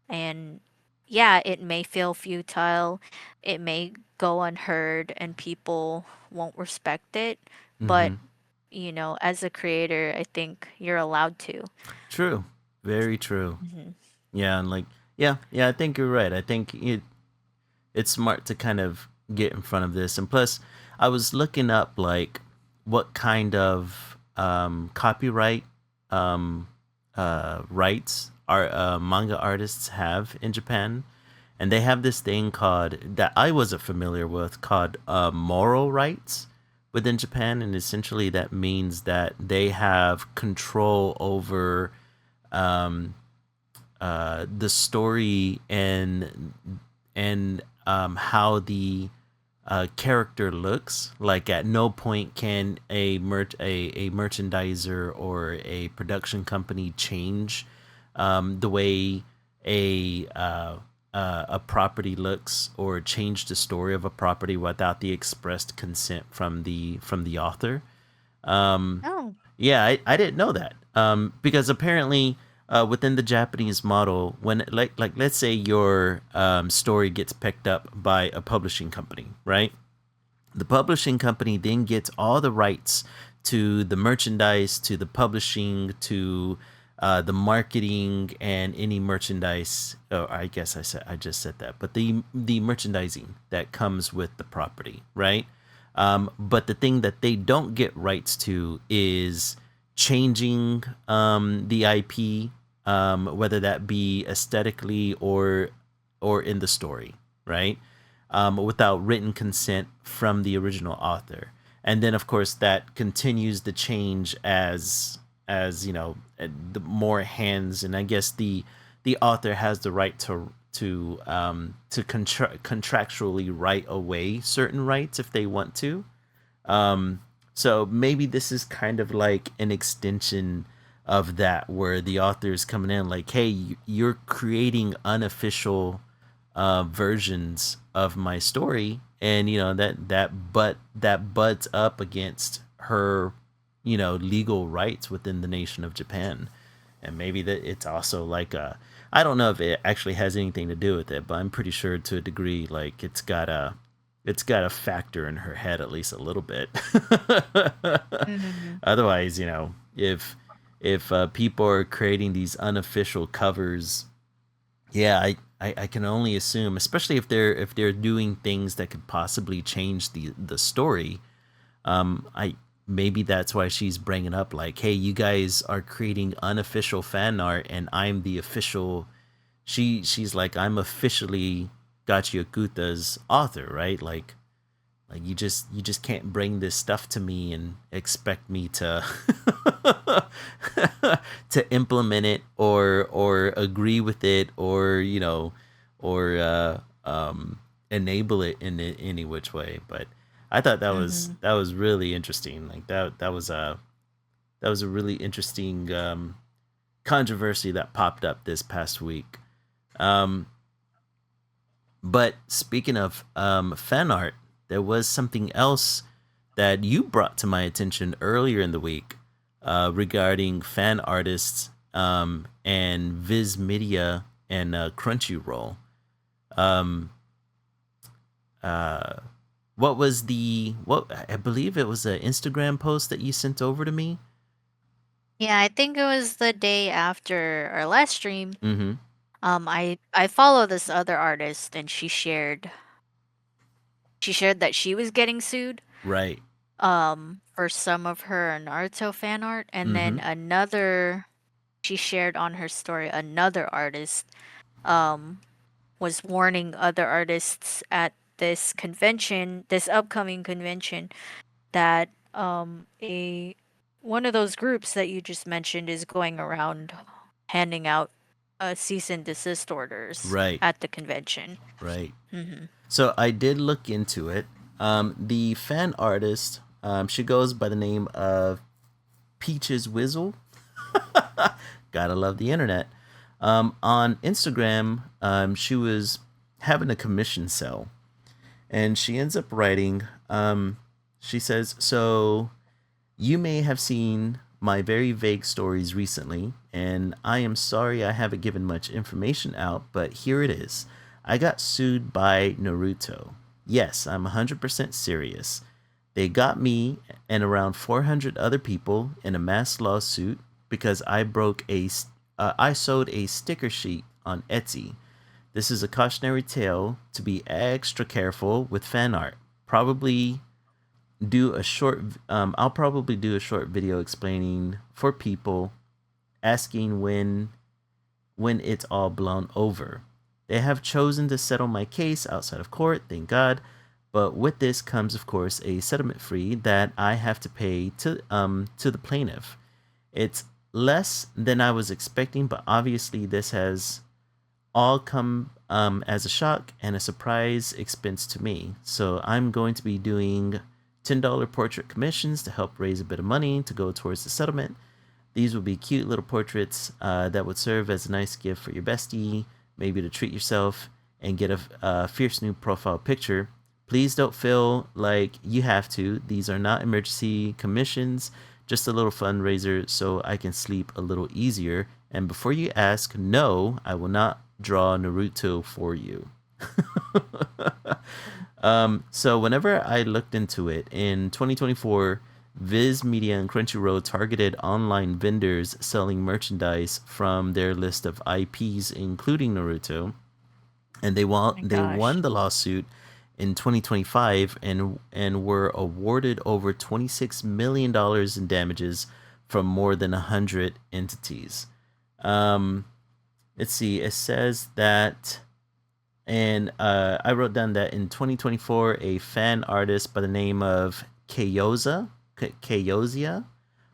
And yeah, it may feel futile, it may go unheard, and people won't respect it. But, Mm-hmm. as a creator, I think you're allowed to. True. Very true. Hmm. Yeah, and like, yeah, I think you're right. I think it's smart to kind of get in front of this. And plus, I was looking up like what kind of copyright um, rights our manga artists have in Japan, and they have this thing called that I wasn't familiar with called moral rights within Japan, and essentially that means that they have control over um, the story and how the character looks. Like at no point can a merchandiser or a production company change the way a a property looks or change the story of a property without the expressed consent from the author. Um, Oh. yeah, I didn't know that. Because apparently, within the Japanese model, when like let's say your story gets picked up by a publishing company, right? The publishing company then gets all the rights to the merchandise, to the publishing, to the marketing, and any merchandise. Oh, I guess I just said that, but the merchandising that comes with the property, right? But the thing that they don't get rights to is changing the IP, whether that be aesthetically or in the story, right? Without written consent from the original author. And then, of course, that continues to change as the more hands, and I guess the author has the right to contractually write away certain rights if they want to. So maybe this is kind of like an extension of that, where the author is coming in like, hey, you're creating unofficial versions of my story, and that butts up against her legal rights within the nation of Japan. And maybe that it's also like a, I don't know if it actually has anything to do with it, but I'm pretty sure to a degree like it's got a factor in her head at least a little bit. Hmm. Otherwise, if people are creating these unofficial covers, yeah, I can only assume, especially if they're doing things that could possibly change the story. I maybe that's why she's bringing up like, hey, you guys are creating unofficial fan art, and I'm the official. She's like, I'm officially Gachi Okuta's author, right? Like you just can't bring this stuff to me and expect me to to implement it or agree with it or enable it in any which way. But I thought Hmm. that was really interesting. Like that was a really interesting controversy that popped up this past week. Um, but speaking of fan art, there was something else that you brought to my attention earlier in the week regarding fan artists and Viz Media and Crunchyroll. Um, uh, what was what I believe it was an Instagram post that you sent over to me. Yeah, I think it was the day after our last stream. Mm-hmm. I follow this other artist, and she shared that she was getting sued Right. for some of her Naruto fan art, and Mm-hmm. then another she shared on her story, another artist um was warning other artists at this upcoming convention, that a one of those groups that you just mentioned is going around handing out cease and desist orders Right. at the convention. Right. Hmm. So I did look into it. The fan artist, she goes by the name of Peaches Whizzle. Gotta love the internet. On Instagram, she was having a commission sell, and she ends up writing. She says, "So you may have seen my very vague stories recently, and I am sorry I haven't given much information out, but here it is. I got sued by Naruto. Yes, I'm 100% serious. They got me and around 400 other people in a mass lawsuit because I sold a sticker sheet on Etsy. This is a cautionary tale to be extra careful with fan art. Probably do a short I'll probably do a short video explaining for people asking when it's all blown over. They have chosen to settle my case outside of court, thank God. But with this comes, of course, a settlement fee that I have to pay to the plaintiff. It's less than I was expecting, but obviously this has all come as a shock and a surprise expense to me. So I'm going to be doing $10 portrait commissions to help raise a bit of money to go towards the settlement. These will be cute little portraits that would serve as a nice gift for your bestie, maybe to treat yourself and get a fierce new profile picture. Please don't feel like you have to. These are not emergency commissions, just a little fundraiser so I can sleep a little easier. And before you ask, no, I will not draw Naruto for you." So whenever I looked into it in 2024, Viz Media and Crunchyroll targeted online vendors selling merchandise from their list of IPs, including Naruto, and Oh my they gosh. won the lawsuit in 2025 and were awarded over $26 million in damages from more than 100 entities. Um, let's see. It says that, and I wrote down that in 2024, a fan artist by the name of Kayozia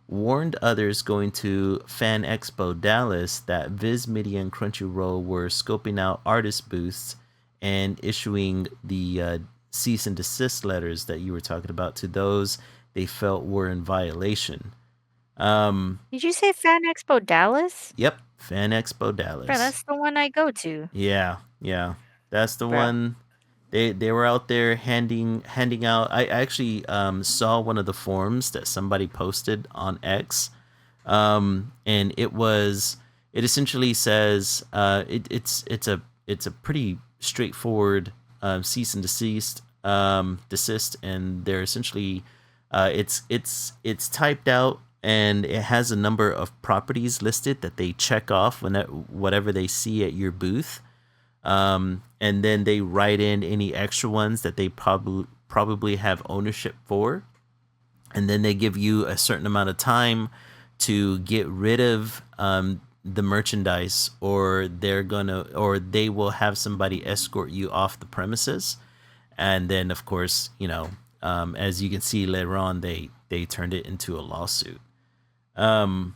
warned others going to Fan Expo Dallas that Viz Media and Crunchyroll were scoping out artist booths and issuing the cease and desist letters that you were talking about to those they felt were in violation. Um, Did you say Fan Expo Dallas? yep, Fan Expo Bro, Dallas. that's the one I go to. Yeah, yeah, that's the Bro. one. They were out there handing out. I actually saw one of the forms that somebody posted on X, and it essentially says it's a pretty straightforward cease and desist, and they're essentially it's typed out and it has a number of properties listed that they check off whatever they see at your booth, and then they write in any extra ones that they probably have ownership for, and then they give you a certain amount of time to get rid of the merchandise, or they will have somebody escort you off the premises, and then of course as you can see later on they turned it into a lawsuit, um,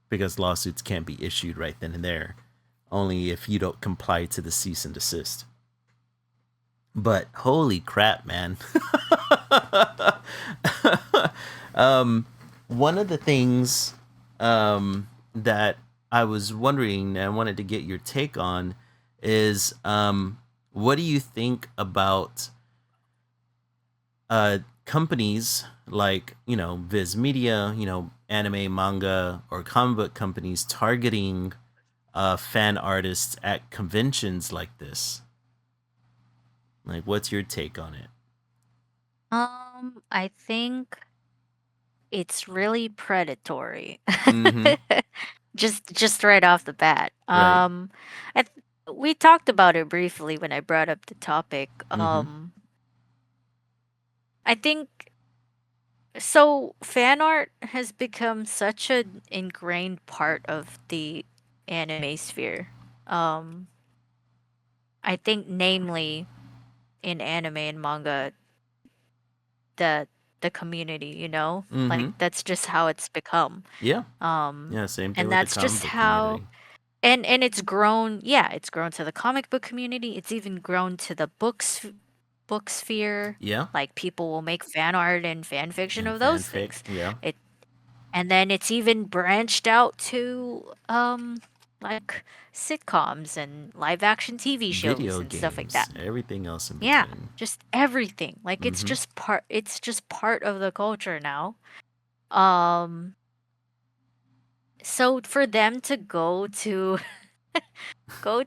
because lawsuits can't be issued right then and there, only if you don't comply to the cease and desist. But holy crap, man. um, One of the things that I was wondering and I wanted to get your take on is what do you think about companies like, Viz Media, anime, manga, or comic book companies targeting fan artists at conventions like this? Like, what's your take on it? I think it's really predatory. Mm-hmm. Just right off the bat. Right. We talked about it briefly when I brought up the topic. Mm-hmm. I think so. Fan art has become such an ingrained part of the anime sphere. Um, I think, namely in anime and manga, the the community, like Mm-hmm. that's just how it's become. Yeah. Um, Yeah. Same thing and with the that's comic just book how community. and it's grown. Yeah, it's grown to the comic book community. It's even grown to the book sphere. Yeah. Like people will make fan art and fan fiction And of those fanfic. things. Yeah. It and then it's even branched out to like sitcoms and live action TV shows Video and stuff like games, that. everything else in Yeah, between. just everything. Like Mm-hmm. it's just part of the culture now. Um so for them to go to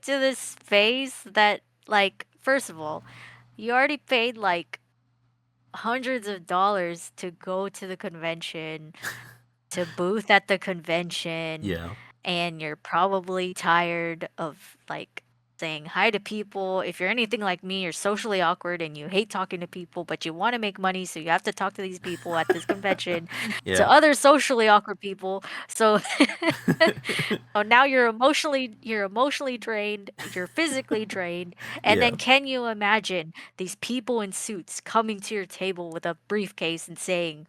this space that, like, first of all, you already paid like hundreds of dollars to go to the convention, to booth at the convention, Yeah. and you're probably tired of like saying hi to people. If you're anything like me, you're socially awkward and you hate talking to people, but you want to make money, so you have to talk to these people at this convention, to Yeah. other socially awkward people. So so now you're emotionally drained, you're physically drained, and Yeah. then can you imagine these people in suits coming to your table with a briefcase and saying,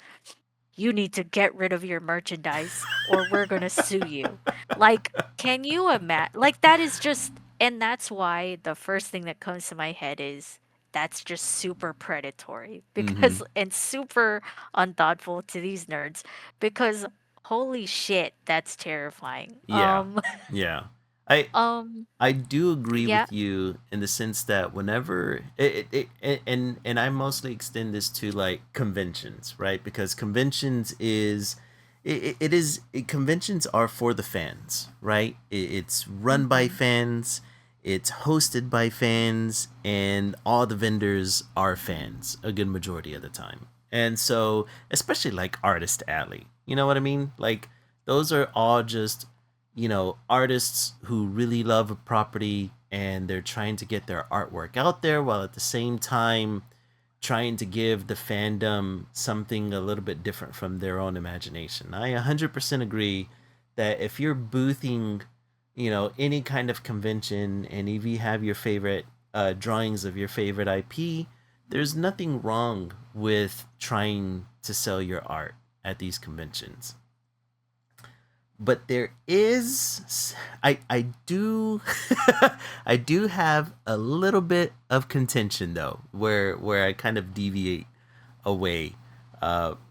"You need to get rid of your merchandise or we're going to sue you." Like, can you imagine? Like, that is just, and that's why the first thing that comes to my head is that's just super predatory Mm-hmm. because, and super unthoughtful to these nerds because holy shit, that's terrifying. Yeah. Yeah. I Um, I do agree yeah. with you in the sense that whenever and I mostly extend this to like conventions, right? Because conventions is conventions are for the fans, right? It's run by Mm-hmm. fans, it's hosted by fans, and all the vendors are fans a good majority of the time. And so, especially like Artist Alley, you know what I mean? Like those are all just artists who really love a property and they're trying to get their artwork out there while at the same time trying to give the fandom something a little bit different from their own imagination. I 100% agree that if you're boothing, any kind of convention and if you have your favorite drawings of your favorite IP, there's nothing wrong with trying to sell your art at these conventions. But there is I do I do have a little bit of contention though where I kind of deviate away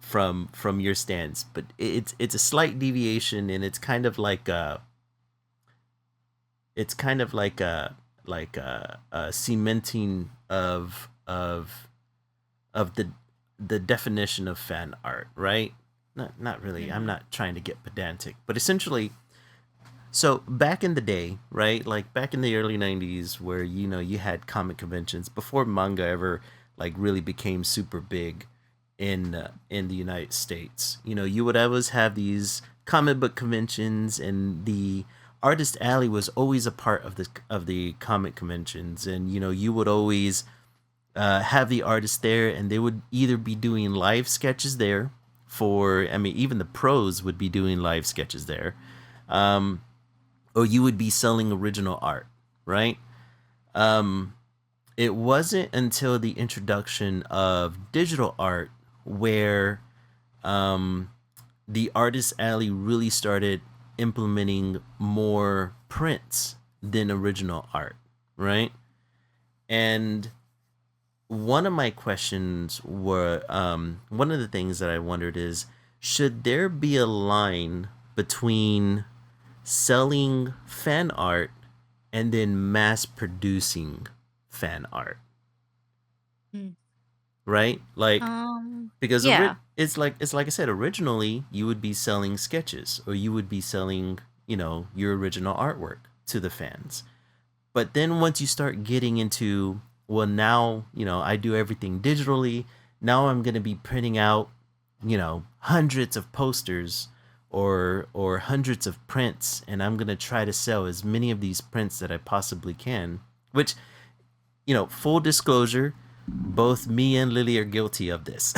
from your stance, but it's a slight deviation, and it's kind of like a cementing of the definition of fan art, right? Not really. I'm Mm-hmm. not trying to get pedantic, but essentially, so back in the day, right? Like back in the early '90s, where you had comic conventions before manga ever like really became super big in the United States. You would always have these comic book conventions, and the Artist Alley was always a part of the comic conventions, and you would always have the artists there, and they would either be doing live sketches there for, I mean, even the pros would be doing live sketches there, um, or you would be selling original art, right? Um, it wasn't until the introduction of digital art where um, the Artist Alley really started implementing more prints than original art, right? And one of my questions were one of the things that I wondered is, should there be a line between selling fan art and then mass producing fan art, Mm. right? Like, because Yeah. it's like I said, originally you would be selling sketches, or you would be selling your original artwork to the fans. But then once you start getting into, well, now I do everything digitally. Now I'm going to be printing out hundreds of posters or hundreds of prints, and I'm going to try to sell as many of these prints that I possibly can, which, full disclosure, both me and Lily are guilty of this.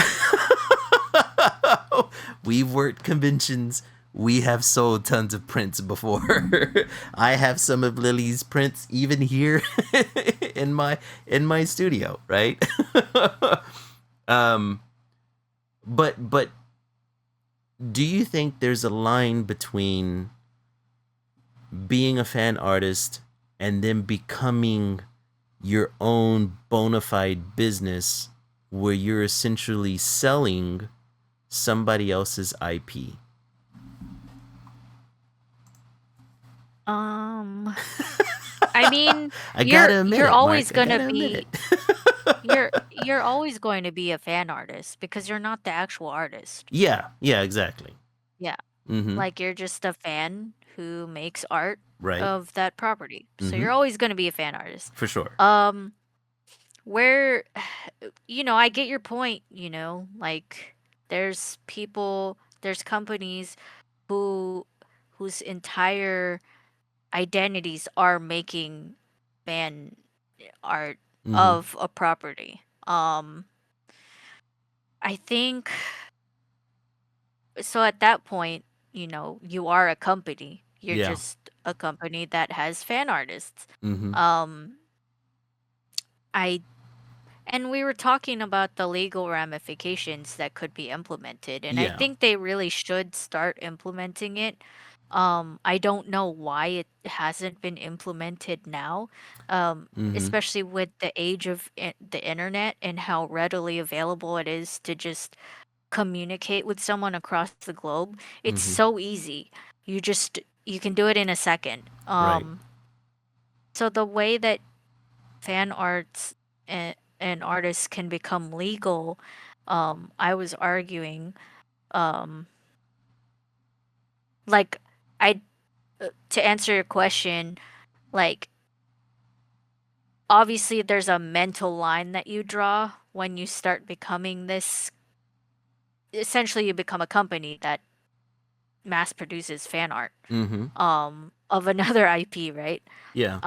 We've worked conventions. We have sold tons of prints before. I have some of Lily's prints even here in my studio, right? um, but do you think there's a line between being a fan artist and then becoming your own bona fide business where you're essentially selling somebody else's IP? Um, I mean, I gotta admit you're it, always Mark. I gonna gotta admit be it. you're always going to be a fan artist because you're not the actual artist. Yeah, yeah, exactly. Yeah. Mm-hmm. Like you're just a fan who makes art Right. of that property. So Mm-hmm. you're always going to be a fan artist. For sure. Um where I get your point, like there's companies who whose entire identities are making fan art Mm-hmm. of a property. I think so at that point, you are a company. You're Yeah. just a company that has fan artists. Mm-hmm. Um I And we were talking about the legal ramifications that could be implemented, and I Yeah. think they really should start implementing it. I don't know why it hasn't been implemented now, Mm-hmm. especially with the age of the internet and how readily available it is to just communicate with someone across the globe. It's Mm-hmm. so easy. You can do it in a second. Right. So the way that fan arts and artists can become legal, I was arguing, um, like I to answer your question, like obviously there's a mental line that you draw when you start becoming this. Essentially, you become a company that mass produces fan art, Mm-hmm. of another IP, right? Yeah.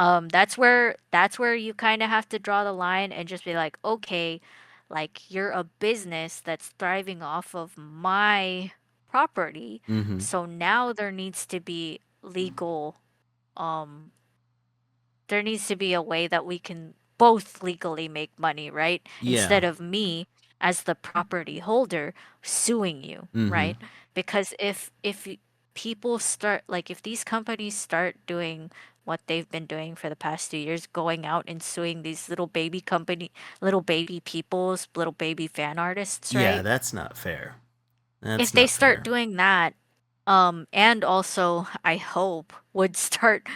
That's where you kind of have to draw the line and just be like, okay, like you're a business that's thriving off of my property, Mm-hmm. so now um there needs to be a way that we can both legally make money, right? Yeah. Instead of me as the property holder suing you, Mm-hmm. right? Because people start like if these companies start doing what they've been doing for the past 2 years, going out and suing these little baby people's, little baby fan artists, Yeah, right? that's not fair. If That's they not start fair. doing that, and also I hope would start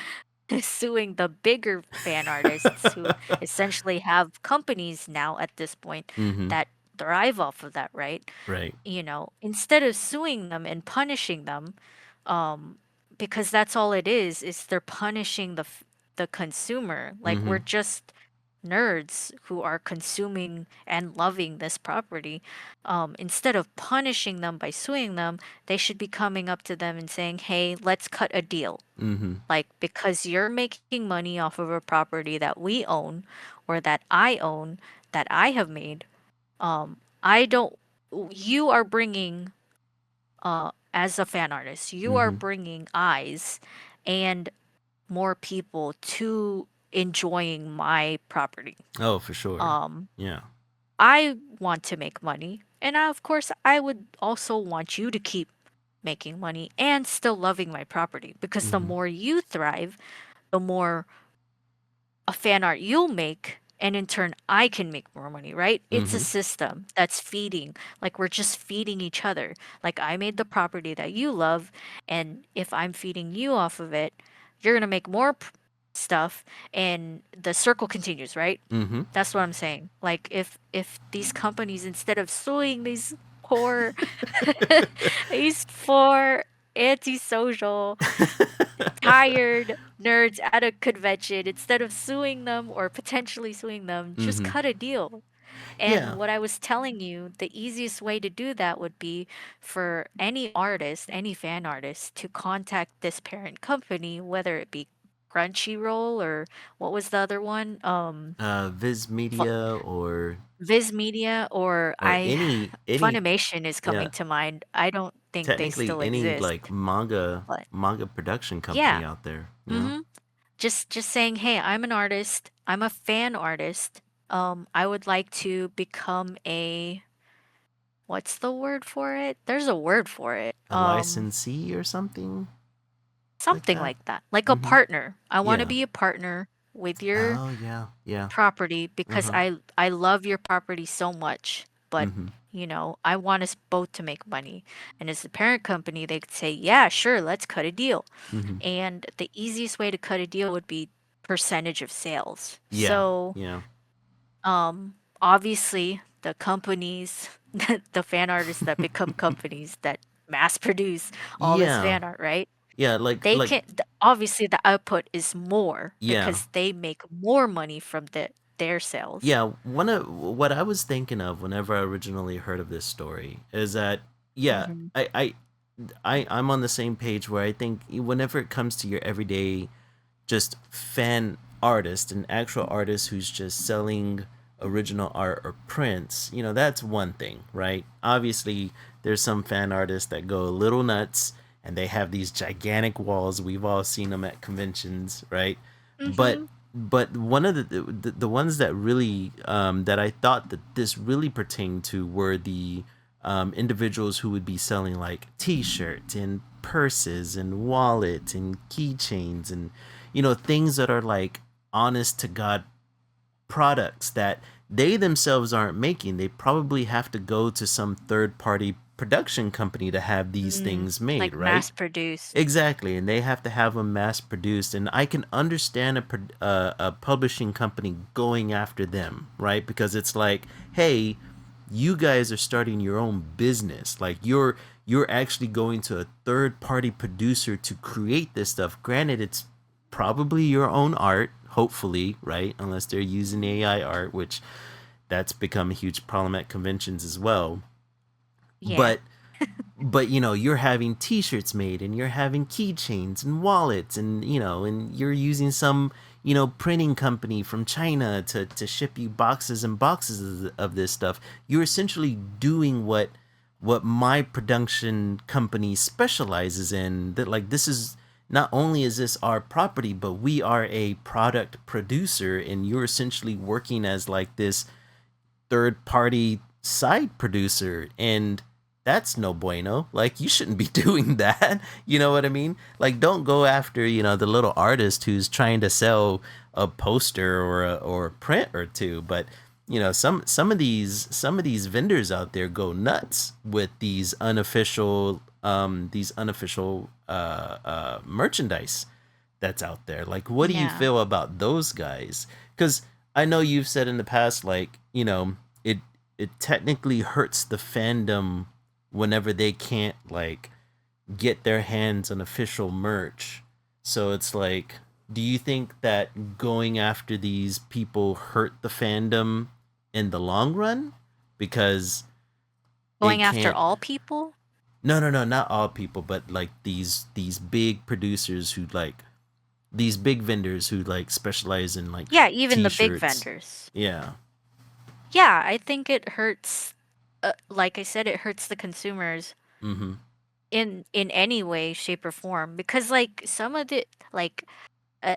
suing the bigger fan artists who essentially have companies now at this point Mm-hmm. that thrive off of that, right? Right. Instead of suing them and punishing them, um, because that's all it is they're punishing the consumer. Like Mm-hmm. we're just nerds who are consuming and loving this property. Instead of punishing them by suing them, they should be coming up to them and saying, "Hey, let's cut a deal." Mm-hmm. Like, because you're making money off of a property that we own or that I own, that I have made, I don't, you are bringing, as a fan artist, you are Mm-hmm. bringing eyes and more people to enjoying my property. Oh, for sure. Um, Yeah. I want to make money, and of course, I would also want you to keep making money and still loving my property because the Mm-hmm. more you thrive, the more a fan art you'll make, and in turn I can make more money, right? It's a Mm-hmm. system that's feeding. Like we're just feeding each other. Like I made the property that you love, and if I'm feeding you off of it, you're going to make more stuff and the circle continues, right? Mm-hmm. That's what I'm saying. Like if these companies, instead of suing these poor these poor antisocial tired nerds at a convention, instead of suing them or potentially suing them, just Mm-hmm. cut a deal. And Yeah. what I was telling you, the easiest way to do that would be for any artist, any fan artist, to contact this parent company, whether it be Crunchyroll or what was the other one? Viz Fu- Media Viz Media or or I any Funimation is yeah, coming to mind. I don't think they technically still any exist, like manga but manga production yeah. company out there, you know? Mm-hmm. Just saying, hey, I'm an artist. I'm a fan artist. I would like to become a what's the word for it? There's a word for it. A licensee or something like Something that. like that. Like a Mm-hmm. partner. I want to Yeah. be a partner with your Oh yeah. Yeah. property because Uh-huh. I love your property so much, but Mm-hmm. I want us both to make money. And as the parent company, they could say, yeah, sure, let's cut a deal. Mm-hmm. And the easiest way to cut a deal would be percentage of sales. Yeah. So, Yeah. obviously, the companies, the fan artists that become companies that mass produce all this Yeah. fan art, right? Yeah. They can obviously the output is more Yeah. because they make more money from their sales. Yeah, one of what I was thinking of whenever I originally heard of this story is that yeah, Hmm. I'm on the same page where I think whenever it comes to your everyday just fan artist, an actual artist who's just selling original art or prints, that's one thing, right? Obviously, there's some fan artists that go a little nuts and they have these gigantic walls. We've all seen them at conventions, right? But Hmm. one of the ones that really that I thought that this really pertained to were the individuals who would be selling like T-shirts and purses and wallets and keychains and things that are like honest to God products that they themselves aren't making. They probably have to go to some third party production company to have these Mm, things made, like right? mass produced. Exactly, and they have to have them mass produced, and I can understand a publishing company going after them, right? Because it's like, hey, you guys are starting your own business. Like you're actually going to a third party producer to create this stuff. Granted, it's probably your own art, hopefully, right? Unless they're using AI art, which that's become a huge problem at conventions as well. Yeah. But you're having t-shirts made and you're having keychains and wallets and and you're using some printing company from China to ship you boxes and boxes of this stuff. You're essentially doing what my production company specializes in. That like this is not only is this our property, but we are a product producer, and you're essentially working as like this third party side producer, and that's no bueno. Like you shouldn't be doing that. You know what I mean? Like don't go after, the little artist who's trying to sell a poster or a print or two, but some of these vendors out there go nuts with these unofficial merchandise that's out there. Like, what do you Yeah. feel about those guys? Because I know you've said in the past, like, it technically hurts the fandom whenever they can't like get their hands on official merch. So it's like, do you think that going after these people hurt the fandom in the long run? Because it Going after can't. all people? No, no, no, not all people, but like these big producers who like these big vendors who like specialize in like Yeah, even the big t-shirts. vendors. Yeah. Yeah, I think it hurts. Like I said, it hurts the consumers Mm-hmm. in any way, shape, or form. Because like some of the like, uh,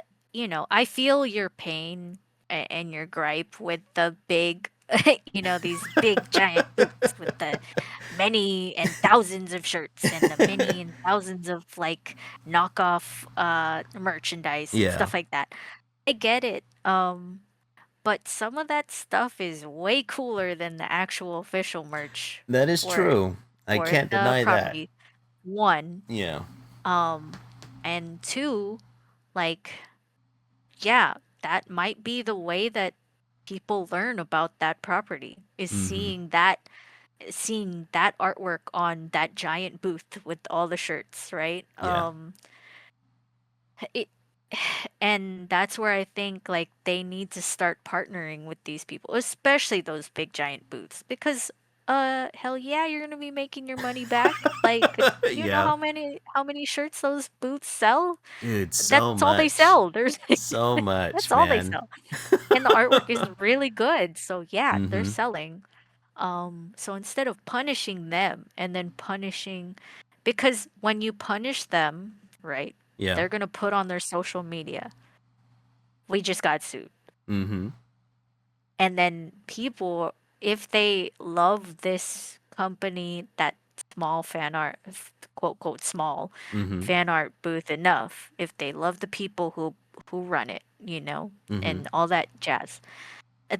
I feel your pain and your gripe with the big, these big giant boots with the many and thousands of shirts and the many and thousands of like knockoff merchandise and Yeah. stuff like that. I get it. But some of that stuff is way cooler than the actual official merch That is for true. I for can't the deny that. property. One, Yeah. um, and two, like, yeah, that might be the way that people learn about that property is Mm-hmm. seeing that artwork on that giant booth with all the shirts, right? Yeah. It and that's where I think like they need to start partnering with these people, especially those big giant booths, because hell yeah, you're gonna be making your money back. Like, do you know Yeah. how many shirts those booths sell? Dude, That's so all they much. sell. There's So that's much, all they man. sell. And the artwork is really good. So yeah, they're Mm-hmm. selling. So instead of punishing them and then punishing, because when you punish them, right, Yeah. they're gonna put on their social media, we just got sued. Mm-hmm. And then people, if they love this company, that small fan art, quote, quote, small Mm-hmm. fan art booth enough, if they love the people who run it, Mm-hmm. and all that jazz,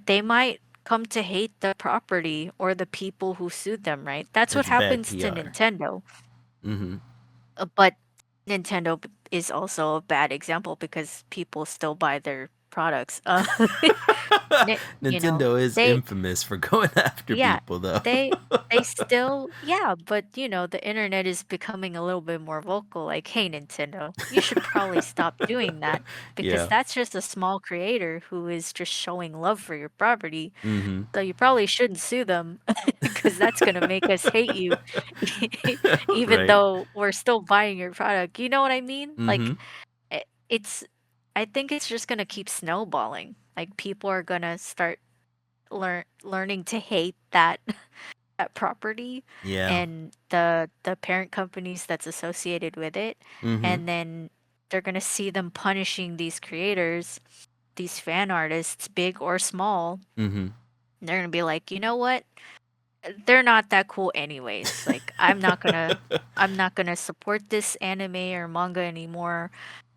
they might come to hate the property or the people who sued them, right? That's what It's bad happens to PR. Nintendo. Mm-hmm. But Nintendo is also a bad example because people still buy their products. You know, Nintendo is they infamous for going after yeah, people, though. they still yeah, but the internet is becoming a little bit more vocal like, "Hey Nintendo, you should probably stop doing that because Yeah. that's just a small creator who is just showing love for your property. Mm-hmm. So you probably shouldn't sue them because that's going to make us hate you even Right. though we're still buying your product." You know what I mean? Mm-hmm. Like it's I think it's just going to keep snowballing. Like people are going to start learning to hate that that property Yeah. and the parent companies that's associated with it, Mm-hmm. and then they're going to see them punishing these creators, these fan artists, big or small. Mm-hmm. They're going to be like, "You know what? They're not that cool anyways. Like I'm not going to support this anime or manga anymore.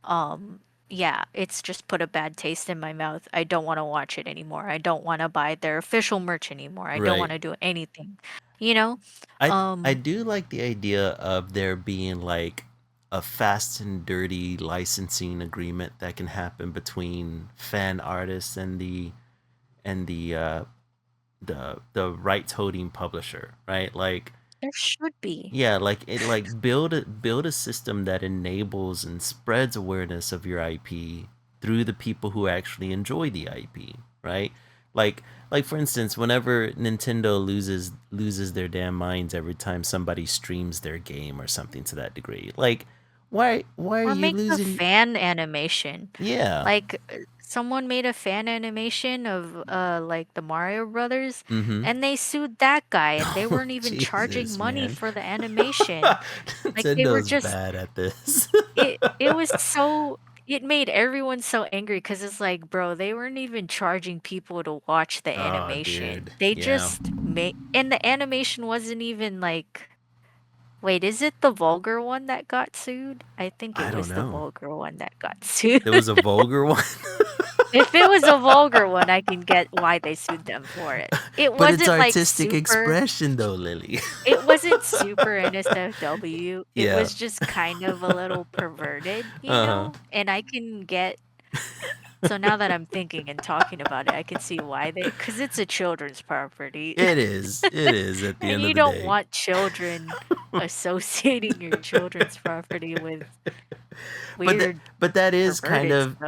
Um yeah, it's just put a bad taste in my mouth. I don't want to watch it anymore. I don't want to buy their official merch anymore. I don't want Right. to do anything." You know? I Um do like the idea of there being like a fast and dirty licensing agreement that can happen between fan artists and the rights holding publisher, right? Like there should be. yeah, like it like build a system that enables and spreads awareness of your IP through the people who actually enjoy the IP, right? Like like for instance, whenever Nintendo loses their damn minds every time somebody streams their game or something to that degree. Like why are Or you make a losing fan animation. yeah. Like someone made a fan animation of like the Mario Brothers, Mhm. and they sued that guy and they Oh, weren't even charging Jesus, money man. for the animation. Like they were Nintendo's just bad at this. it was so it made everyone so angry because it's like, bro, they weren't even charging people to watch the Oh, animation. dude. They Yeah. just made, and the animation wasn't even like, wait, is it the vulgar one that got sued? I think it I don't was the know. vulgar one that got sued. There was a vulgar one. If it was a vulgar one, I can get why they sued them for it. It But it's wasn't like artistic super, expression though, Lily. it wasn't super NSFW. It Yeah. was just kind of a little perverted, Uh-huh. And I can get, so now that I'm thinking and talking about it, I can see why because it's a children's property. It is. It is at the And end of you the don't day. want children associating your children's property with But weird that is kind perverted of stuff.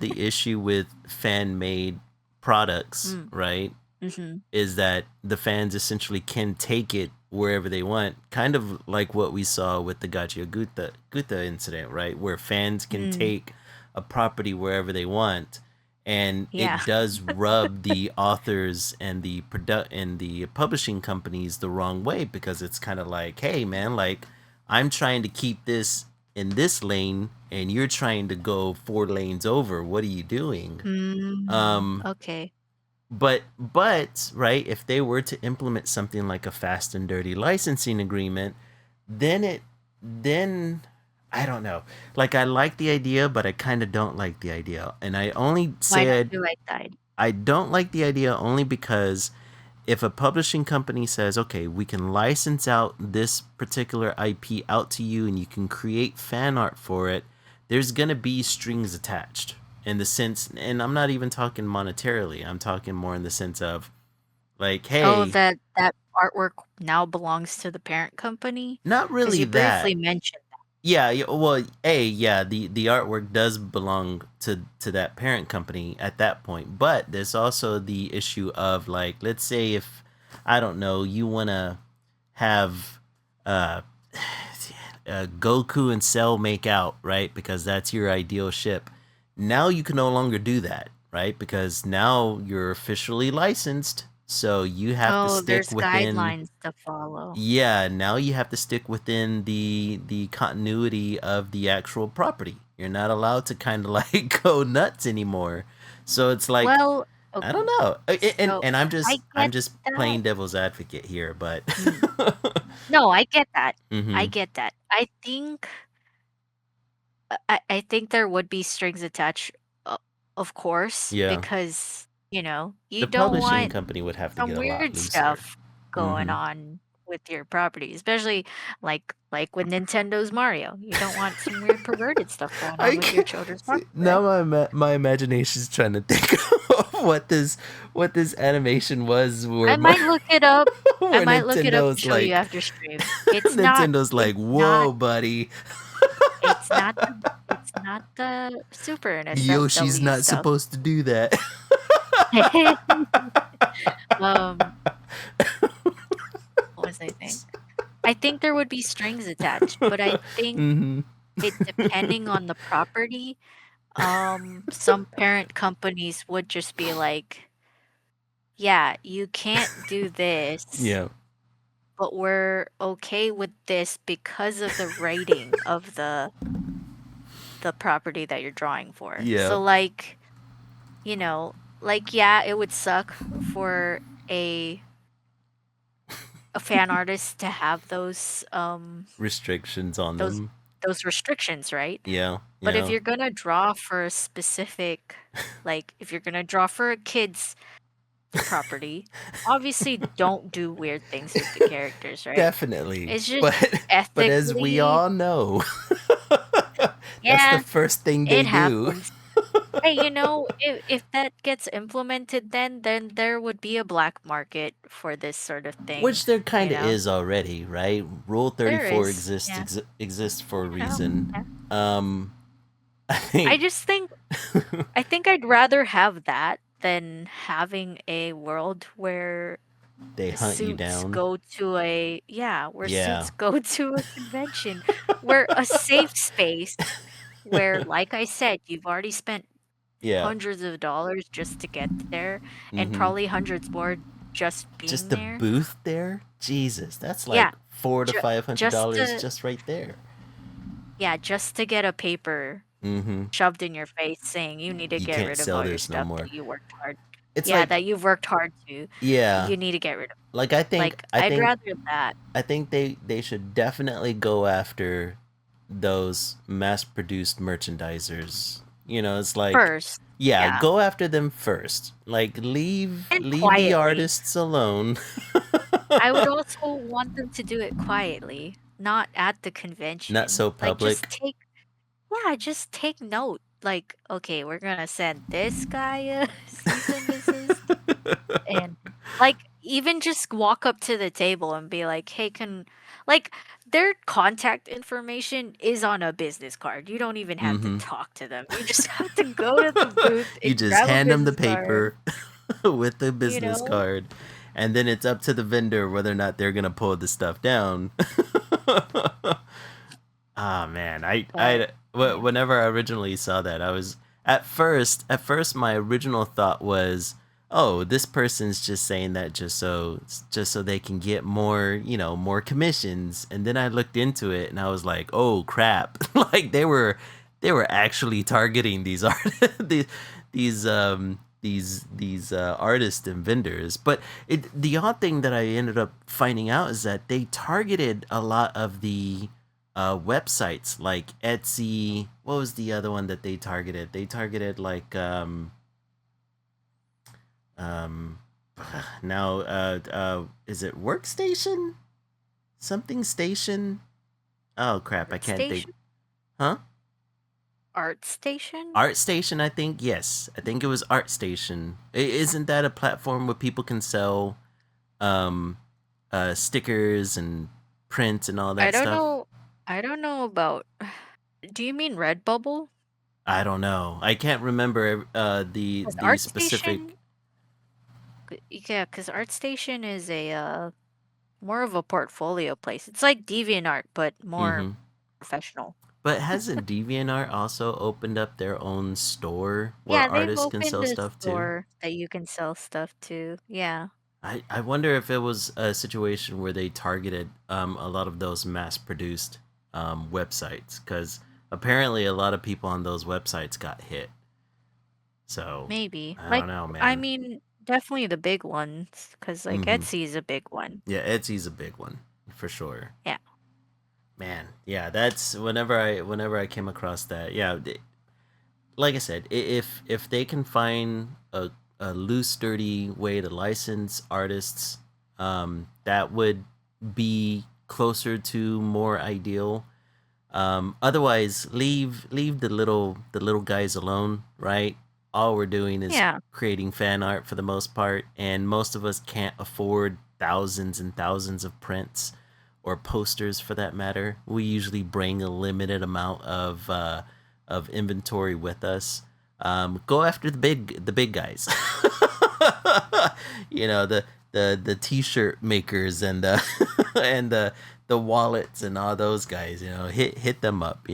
the issue with fan made products, Mm. right? Mm-hmm. Is that the fans essentially can take it wherever they want, kind of like what we saw with the Gachia Guta incident, right? Where fans can Mm. take a property wherever they want, and Yeah. it does rub the authors and the publishing companies the wrong way because it's kind of like, hey man, like I'm trying to keep this in this lane and you're trying to go 4 lanes over. What are you doing? Um, Okay. but right, if they were to implement something like a fast and dirty licensing agreement, then I don't know. Like I like the idea, but I kind of don't like the idea. And I only Why don't say you like that? I don't like the idea only because if a publishing company says, okay, we can license out this particular IP out to you and you can create fan art for it, there's going to be strings attached in the sense, and I'm not even talking monetarily, I'm talking more in the sense of like, Oh, hey, that artwork now belongs to the parent company? not Because really you that. briefly mentioned that. Yeah, well, yeah, the artwork does belong to that parent company at that point, but there's also the issue of like, let's say if I don't know, you want to have uh, Goku and Cell make out, right? Because that's your ideal ship. Now you can no longer do that, right? Because now you're officially licensed, so you have to Oh, stick there's within guidelines to follow. yeah, now you have to stick within the continuity of the actual property. You're not allowed to kind of like go nuts anymore. So it's like Well, I don't okay. know. And So and I I'm get just that. playing devil's advocate here, but Mm. No, I get that. I mhm. get that. I think there would be strings attached, uh, of course, Yeah. because You The don't publishing want company would have to some get a lot weird looser. stuff going Mm-hmm. on with your property, especially like with Nintendo's Mario. You don't want some weird perverted stuff going on I with your can't children's see, property, now right? my imagination's trying to think of what this animation was I where might look it up. I where might look it up and Nintendo's show you like after stream. It's not Nintendo's like, it's not whoa, buddy, it's not the Super Yoshi's NSFW not stuff. supposed to do that. um what was I think? I think there would be strings attached, but I think Mm-hmm. it depending on the property, some parent companies would just be like, yeah, you can't do this, Yeah. but we're okay with this because of the rating of the property that you're drawing for. Yeah. So like, yeah, it would suck for a fan artist to have Restrictions on those them. those restrictions, right? Yeah. But if Yeah. you're gonna draw for a specific, like if you're gonna draw for a kid's property, obviously don't do weird things with the characters, right? Definitely. It's just But as we ethically, all know, that's the yeah, first thing they it do. happens. Hey, if that gets implemented, then there would be a black market for this sort of thing, Which there kind you of know? is already, right? Rule There 34 is, yeah. exists for a Yeah, reason. yeah. I I think just think I think I'd rather have that than having a world where they hunt you suits down. go to a yeah, where Yeah. suits go to a convention, where a safe space where, like I said, you've already spent Yeah. hundreds of dollars just to get there, and Mm-hmm. probably hundreds more just Just being the there. booth there? Jesus, that's Yeah, like $400 to ju- just $500 to just right there. just to get a paper Mm-hmm. shoved in your face saying you need to You get can't rid of sell all your this no stuff more. that you worked hard. It's Yeah, like, that you've worked hard to. yeah, You need to get rid of. like I think Like, I I'd think rather that I think they should definitely go after those mass-produced merchandisers. It's like, first. yeah, Yeah. go after them first. Like And leave the quietly. artists alone. I would also want them to do it quietly, not at the Not convention. so Like, public. just take note. Like, okay, we're gonna send this guy a cease and desist. And, like, even just walk up to the table and be like, hey, like, their contact information is on a business card. You don't even have to Mm-hmm. talk to them. You just have to go to the booth You and just grab a hand them the business card, paper with the you business know? card, and then it's up to the vendor whether or not they're gonna pull the stuff down. Ah, man, But yeah. whenever I originally saw that, I was at first my original thought was, oh, this person's just saying that just so they can get more, more commissions. And then I looked into it and I was like, oh crap, like they were actually targeting these these artists and vendors. But the odd thing that I ended up finding out is that they targeted a lot of the websites like Etsy. What was the other one that they targeted? They targeted like um now is it Workstation? Something Station? Oh crap, I can't think. ArtStation? Huh? ArtStation? ArtStation, I think. Yes, I think it was ArtStation. Isn't that a platform where people can sell um stickers and prints and all I that don't stuff? know. I don't know about. Do you mean Redbubble? I don't know. I can't remember Because the specific. Because ArtStation is a more of a portfolio place. It's like DeviantArt, but more Mm-hmm. professional. But hasn't DeviantArt also opened up their own store where Yeah, they've artists can opened sell a stuff too? store that you can sell stuff to. Yeah, I wonder if it was a situation where they targeted a lot of those mass-produced websites, because apparently a lot of people on those websites got hit. So maybe. I Like, don't know, I man. mean, definitely the big ones, because like Mm-hmm. Etsy is a big one. Yeah, Etsy's a big one for sure. Yeah. Man, yeah, that's whenever I came across that. Yeah, like I said, if they can find a loose, dirty way to license artists. That would be closer to more ideal. Otherwise, leave the little guys alone, right? All we're doing is Yeah. creating fan art for the most part, and most of us can't afford thousands and thousands of prints or posters for that matter. We usually bring a limited amount of inventory with us. Go after the big guys. The t-shirt makers and the and the wallets and all those guys. Hit them up.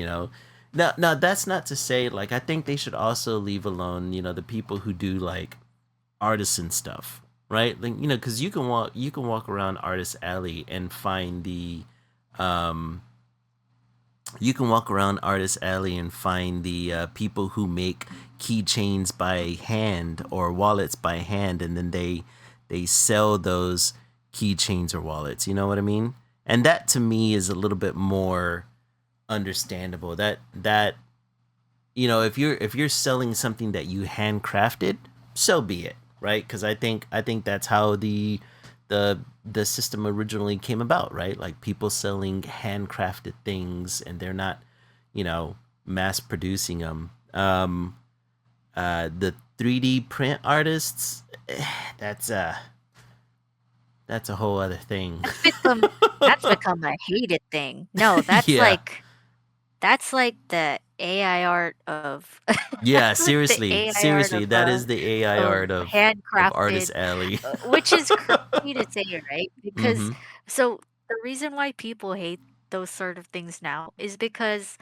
Now that's not to say, like, I think they should also leave alone, the people who do like artisan stuff, right? Like, because you can walk around Artist Alley and find the um you can walk around Artist Alley and find the people who make keychains by hand or wallets by hand, and then they sell those keychains or wallets. You know what I mean? And that to me is a little bit more understandable. That if you're selling something that you handcrafted, so be it, right? Because I think that's how the system originally came about, right? Like people selling handcrafted things, and they're not, mass producing them. The 3D print artists, that's a whole other thing. That's become that's become a hated thing. No, that's Yeah. like that's like the AI art of Yeah, that's like the seriously, AI art seriously, that is the AI of art of Artist handcrafted, Alley. which is crazy to say, right? Because Mm-hmm. so the reason why people hate those sort of things now is because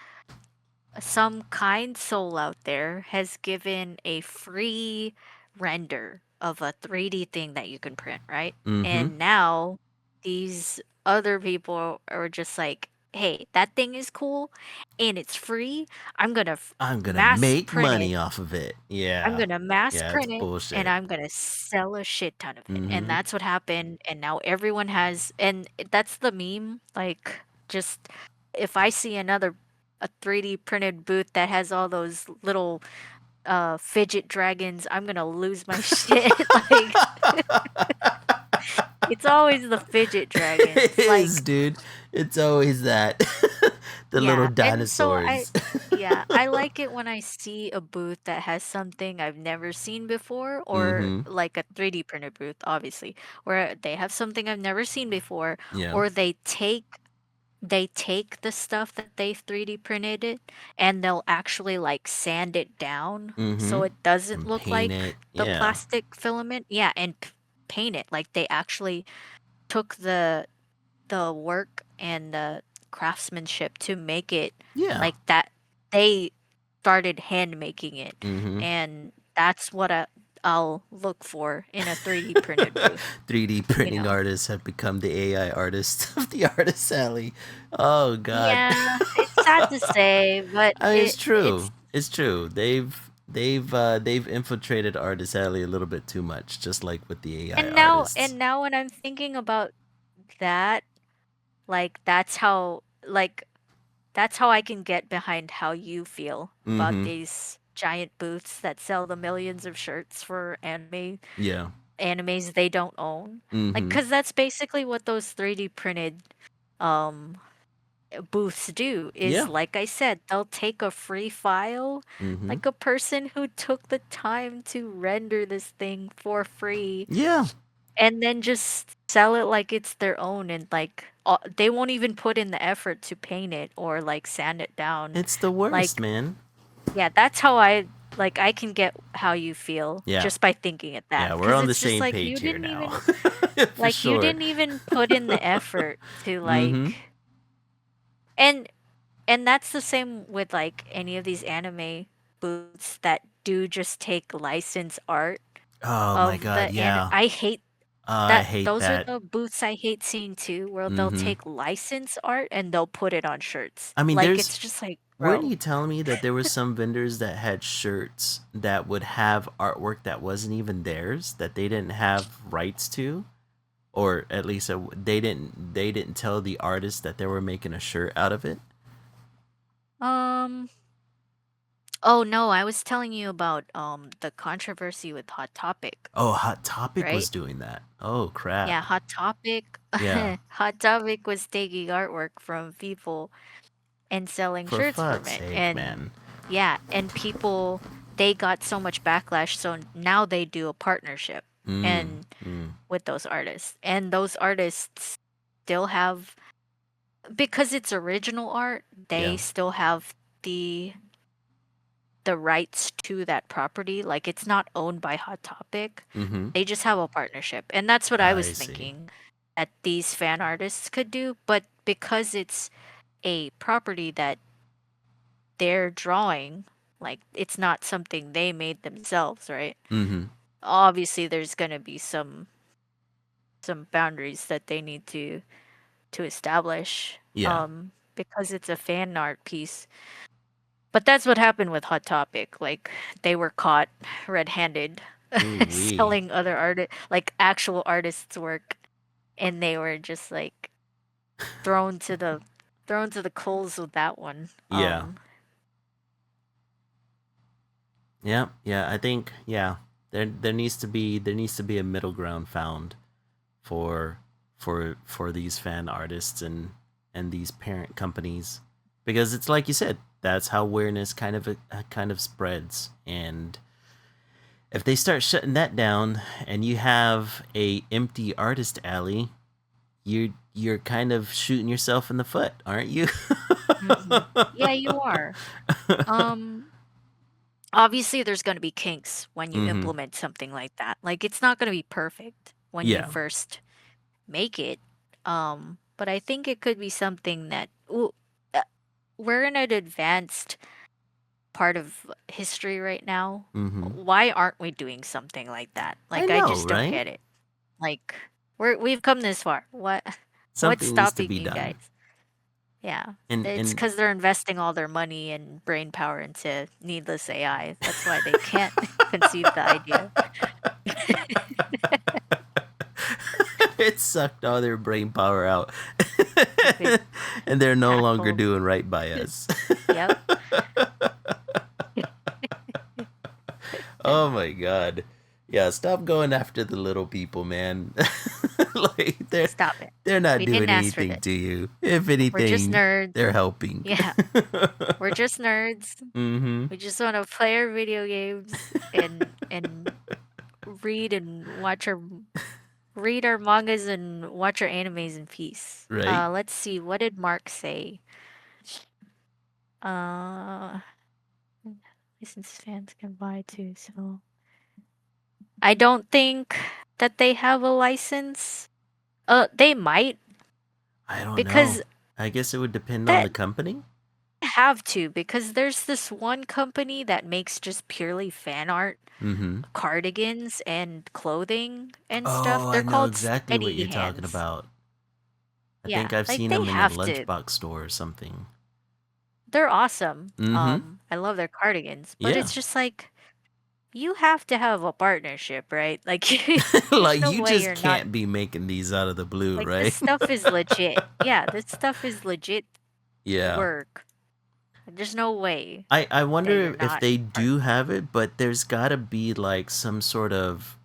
some kind soul out there has given a free render of a 3D thing that you can print, right? Mm-hmm. And now these other people are just like, hey, that thing is cool and it's free. I'm going to I'm gonna mass make print it. money off of it. I'm Yeah. going to mass Yeah, it's print it and bullshit. I'm going to sell a shit ton of it. And Mm-hmm. that's what happened. And now everyone has, and that's the meme. Like, just if I see another a 3D printed booth that has all those little fidget dragons, I'm gonna lose my shit. Like, it's always the fidget It dragons. is, Like, dude. It's always that. The little yeah. And so dinosaurs. yeah, I like it when I see a booth that has something I've never seen before, or Mm-hmm. like a 3D printed booth, obviously, where they have something I've never seen before, Yeah. or they take the stuff that they've 3D printed it and they'll actually like sand it down Mm-hmm. so it doesn't And look paint like it. the Yeah. plastic filament. Yeah, and paint it. Like they actually took the work and the craftsmanship to make it Yeah. like that. They started hand making it, Mm-hmm. and that's what I'll look for in a 3D printed booth, 3D you printing know. artists have become the AI artists of the Artist Alley. Oh God. Yeah, it's sad to say, but I mean, it's it's true. It's true. They've infiltrated Artist Alley a little bit too much, just like with the AI and now artists. and now when I'm thinking about that, like that's how I can get behind how you feel about Mm-hmm. these giant booths that sell the millions of shirts for Yeah. animes they don't own. Like, Mm-hmm. 'cause that's basically what those 3D printed um booths do is, Yeah. like I said, they'll take a free file, Mm-hmm. like a person who took the time to render this thing for free, Yeah. and then just sell it like it's their own, and like they won't even put in the effort to paint it or like sand it down. It's the worst, Like, man. yeah, that's how I can get how you feel Yeah. just by thinking it that, Yeah, we're because on the it's just same like page here now. For you sure. didn't even put in the effort to Mm-hmm. like. And that's the same with like any of these anime booths that do just take license art Oh my of God, the and yeah. I hate I that. hate Those are that. the booths I hate seeing too, where they'll Mm-hmm. take license art and they'll put it on shirts. I mean, Like there's it's just like, weren't bro. you telling me that there were some vendors that had shirts that would have artwork that wasn't even theirs, that they didn't have rights to? Or at least they didn't tell the artist that they were making a shirt out of it. Um Oh no, I was telling you about the controversy with Hot Topic, Oh, Hot Topic right? was doing that. Oh, Yeah, crap. Hot Topic. Yeah. Hot Topic was taking artwork from people and selling For shirts from fuck's it. sake, And man. yeah, and people, they got so much backlash, so now they do a partnership Mm, and mm. with those artists. And those artists still have, because it's original art, they Yeah. still have the the rights to that property. Like it's not owned by Hot Topic. Mm-hmm. They just have a partnership. And that's what I was I see. thinking that these fan artists could do, but because it's a property that they're drawing, like it's not something they made themselves, right? Mm-hmm. Obviously there's going to be some boundaries that they need to establish Yeah. because it's a fan art piece. But that's what happened with Hot Topic. Like they were caught red-handed Ooh wee. selling other like actual artists' work, and they were just like thrown to the thrown to the coals with that one. Yeah. Yeah. Yeah. I think yeah. There needs to be a middle ground found for for these fan artists and these parent companies because it's like you said that's how awareness kind of spreads and if they start shutting that down and you have a empty artist alley you're kind of shooting yourself in the foot aren't you? Yeah, you are. Um Obviously there's going to be kinks when you Mm-hmm. implement something like that. Like it's not going to be perfect when you Yeah. first make it. But I think it could be something that we're in an advanced part of history right now. Mm-hmm. Why aren't we doing something like that? I Like I know, just don't right? get it. Like we've come this far. What's Something needs to stopping be you done guys? Yeah. It's and because they're investing all their money and brain power into needless AI. That's why they can't conceive the idea. it sucked all their brain power out Stupid and they're no longer asshole. doing right by us. Yep. Oh my god. Yeah, stop going after the little people, man. like Stop it. they're not We didn't doing ask for anything this. to you. If We're just anything, nerds. they're helping. Yeah. We're just nerds. Mhm. We just want to play our video games and read and read our mangas and watch our animes in peace. Right? Let's see. What did Mark say? Uh, licensed fans can buy too. So I don't think that they have a license. They might I don't know. because I guess it would depend on that the company. have to because there's this one company that makes just purely fan art Mhm. cardigans and clothing and stuff. Oh, I They're know called exactly what Steady you're talking Hands. about. I think Yeah, I've like seen they them in a have to. lunchbox store or something. They're awesome. Mhm. I love their cardigans, but Yeah. it's just like you have to have a partnership, right? Like there's like no you way just you're not can't be making these out of the blue, like this right? stuff is legit. Yeah, this stuff is legit yeah. work. There's no way I that you're wonder if not they part. do have it, but there's got to be like some sort of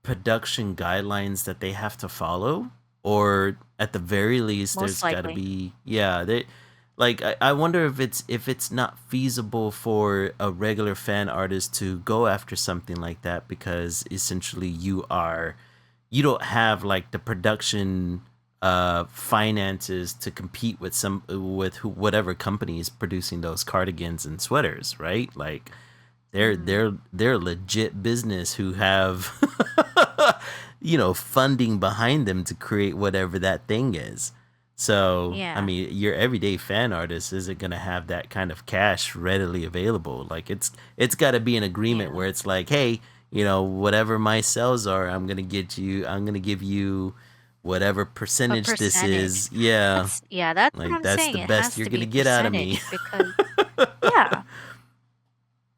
production guidelines that they have to follow, or at the very least, Most there's got to likely. be yeah. They like I wonder if it's not feasible for a regular fan artist to go after something like that because essentially you don't have like the production finances to compete with whatever company is producing those cardigans and sweaters, right? Like they're Hmm. they're they're a legit business who have funding behind them to create whatever that thing is. So, I Yeah, mean, your everyday fan artist isn't going to have that kind of cash readily available. Like it's got to be an agreement yeah. where it's like, "Hey, whatever my sales are, I'm going to give you whatever A percentage this percentage. is." Yeah. That's what Like I'm that's saying. the It best has you're to going to be get out of me. percentage because yeah,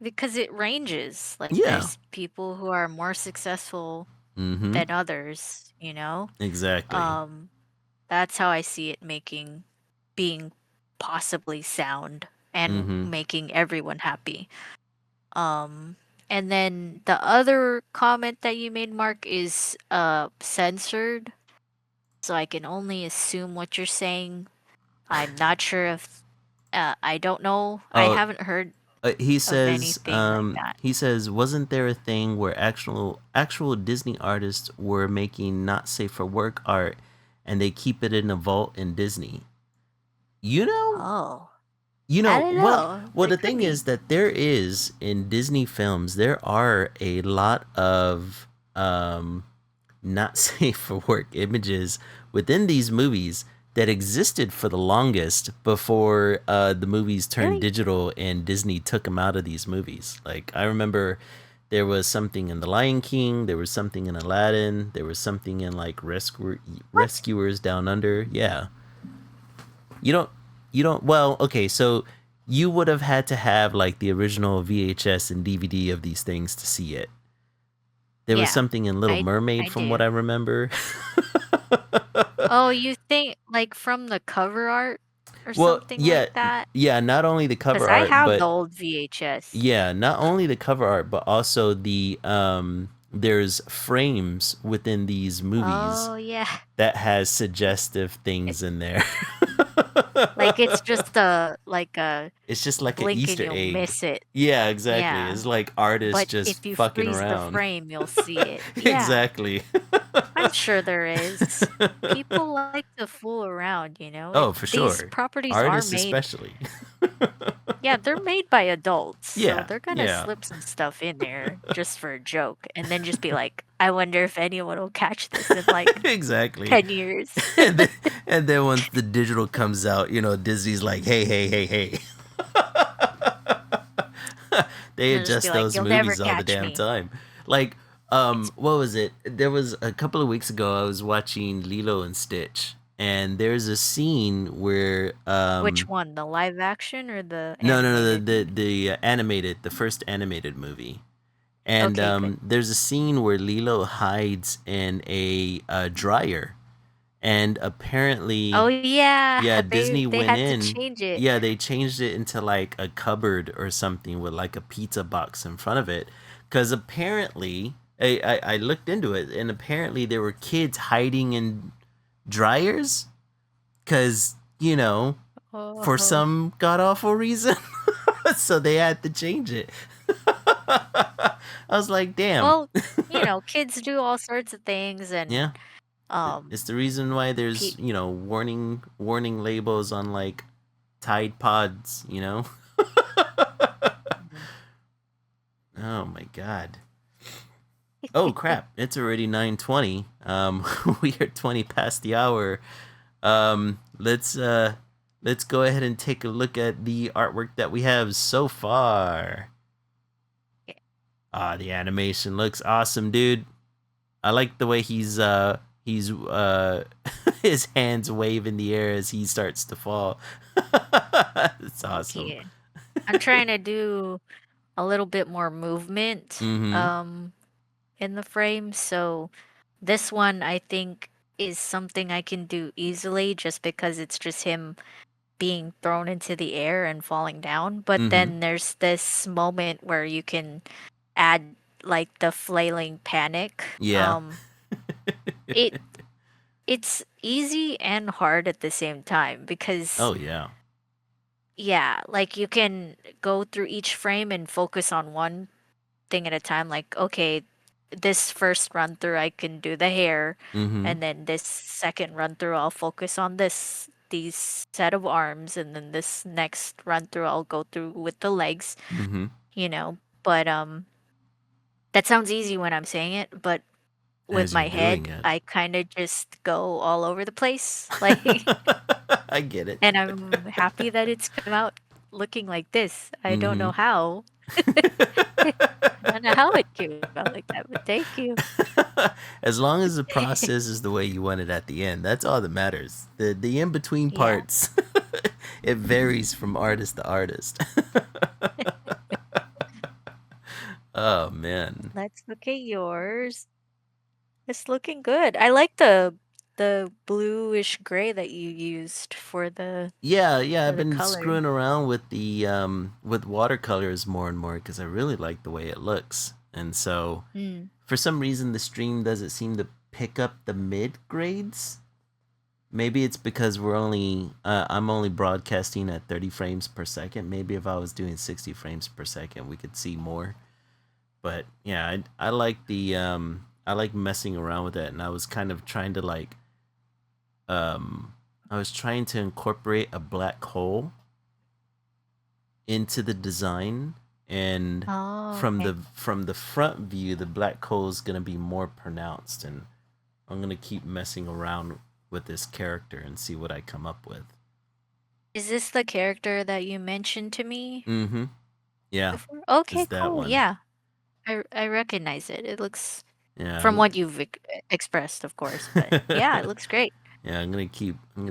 because it ranges. Like yeah. there's people who are more successful Mhm. than others, you know? Exactly. Um that's how I see it being possibly sound. and Mm-hmm. making everyone happy. Um, and then the other comment that you made, Mark, is censored, so I can only assume what you're saying. I'm not sure if I don't know. I Oh, haven't heard he of says, anything like that. wasn't there a thing where actual Disney artists were making not safe for work art, and they keep it in a vault in Disney? You know, Oh, you I know. don't Well, know. well, It the could thing is be. that there is in Disney films, there are a lot of not safe for work images within these movies that existed for the longest before the movies turned Really? digital and Disney took them out of these movies. Like, I remember there was something in The Lion King, there was something in Aladdin, there was something in like What? Rescuers Down Under. Yeah. You don't well, okay, so you would have had to have like the original VHS and DVD of these things to see it. There was Yeah, something in Little I Mermaid I from what I do. remember. Oh, you think like from the cover art or Well, something yeah, like that? yeah, not only the Because cover I art, have the but old VHS. yeah, not only the cover art, but also the there's frames within these movies Oh yeah. that has suggestive things in there. Like it's just a It's just like an blink and Easter you'll egg. miss it. Yeah, exactly. Yeah. It's like artists But just if you fucking freeze the around. frame, you'll see it. Yeah, Exactly. I'm sure there is. People like to fool around, you know? Oh, for These sure. properties are Artists made, especially. yeah, they're made by adults, so Yeah, they're gonna yeah. slip some stuff in there just for a joke and then just be like, I wonder if anyone will catch this in like Exactly. 10 years. and then, and then once the digital comes out, Disney's like, hey, hey, hey, hey. They They'll just be adjust like, those you'll never movies all the catch damn me. time. Like, It's what was it? There was a couple of weeks ago, I was watching Lilo and Stitch, and there's a scene where, which one, the live action or the no, no, no, animated movie? the first animated movie. And Okay, good. there's a scene where Lilo hides in a dryer, and Oh apparently, yeah, yeah, they Disney they went had to in. change it. Yeah, they changed it into like a cupboard or something with like a pizza box in front of it. Because apparently, I looked into it, and apparently there were kids hiding in dryers. Because, for Oh. some god awful reason. So they had to change it. I was like, damn. Well, kids do all sorts of things Yeah. and um It's the reason why there's, pe- warning labels on like Tide Pods. Mhm. Oh my god. Oh crap. It's already 9:20. We are 20 past the hour. Let's go ahead and take a look at the artwork that we have so far. Yeah. The animation looks awesome, dude. I like the way he's his hands wave in the air as he starts to fall. It's Thank awesome. you. I'm trying to do a little bit more movement Mm-hmm. in the frame, so this one I think is something I can do easily just because it's just him being thrown into the air and falling down. But Mm-hmm. then there's this moment where you can add like the flailing panic. Yeah. It it's easy and hard at the same time because Oh yeah. yeah, like you can go through each frame and focus on one thing at a time. Like, okay, this first run through I can do the hair, Mm-hmm. and then this second run through I'll focus on these set of arms, and then this next run through I'll go through with the legs, Mm-hmm. you know. But that sounds easy when I'm saying it, but with As you're my doing head, it. I kind of just go all over the place. Like, I get it. and I'm happy that it's come out looking like this. I don't Mm-hmm. know how. I don't know how it came out like that, but thank you. As long as the process is the way you want it at the end, that's all that matters. The in between Yeah. parts, it varies from artist to artist. Oh man. Let's look at yours. It's looking good. I like the the bluish gray that you used for Yeah, I've the been color. screwing around with the with watercolors more and more because I really like the way it looks. And so Mm. for some reason the stream doesn't seem to pick up the mid grades. Maybe it's because I'm only broadcasting at 30 frames per second. Maybe if I was doing 60 frames per second, we could see more. But yeah, I like the I like messing around with it, and I was kind of trying to um I was trying to incorporate a black hole into the design, and Oh, from okay. the front view the black hole is going to be more pronounced, and I'm going to keep messing around with this character and see what I come up with. Is this the character that you mentioned to me Mm-hmm. Yeah, before? is Okay, that cool. one. Yeah. I recognize it. It looks Yeah, from what you've expressed, of course, but yeah, it looks great. yeah, I'm gonna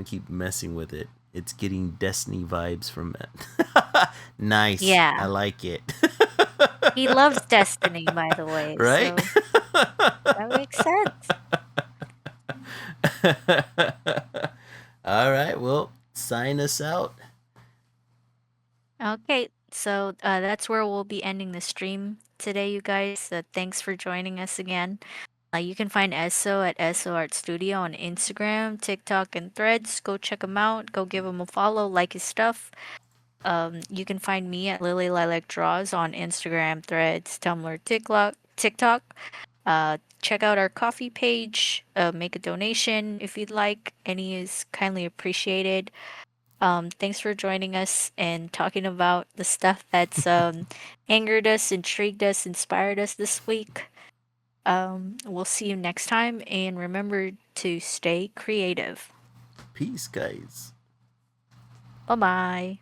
keep messing with it. It's getting Destiny vibes from it. Nice. I Yeah. like it. He loves Destiny, by the way, Right? so that makes sense. All right, well, sign us out. Okay, so that's where we'll be ending the stream today, you guys. Thanks for joining us again. You can find Esso at Esso Art Studio on Instagram, TikTok, and Threads. Go check him out. Go give him a follow. Like his stuff. You can find me at Lily Lilac Draws on Instagram, Threads, Tumblr, TikTok. Check out our coffee page. Make a donation if you'd like. Any is kindly appreciated. Thanks for joining us and talking about the stuff that's angered us, intrigued us, inspired us this week. We'll see you next time, and remember to stay creative. Peace, guys. Bye bye.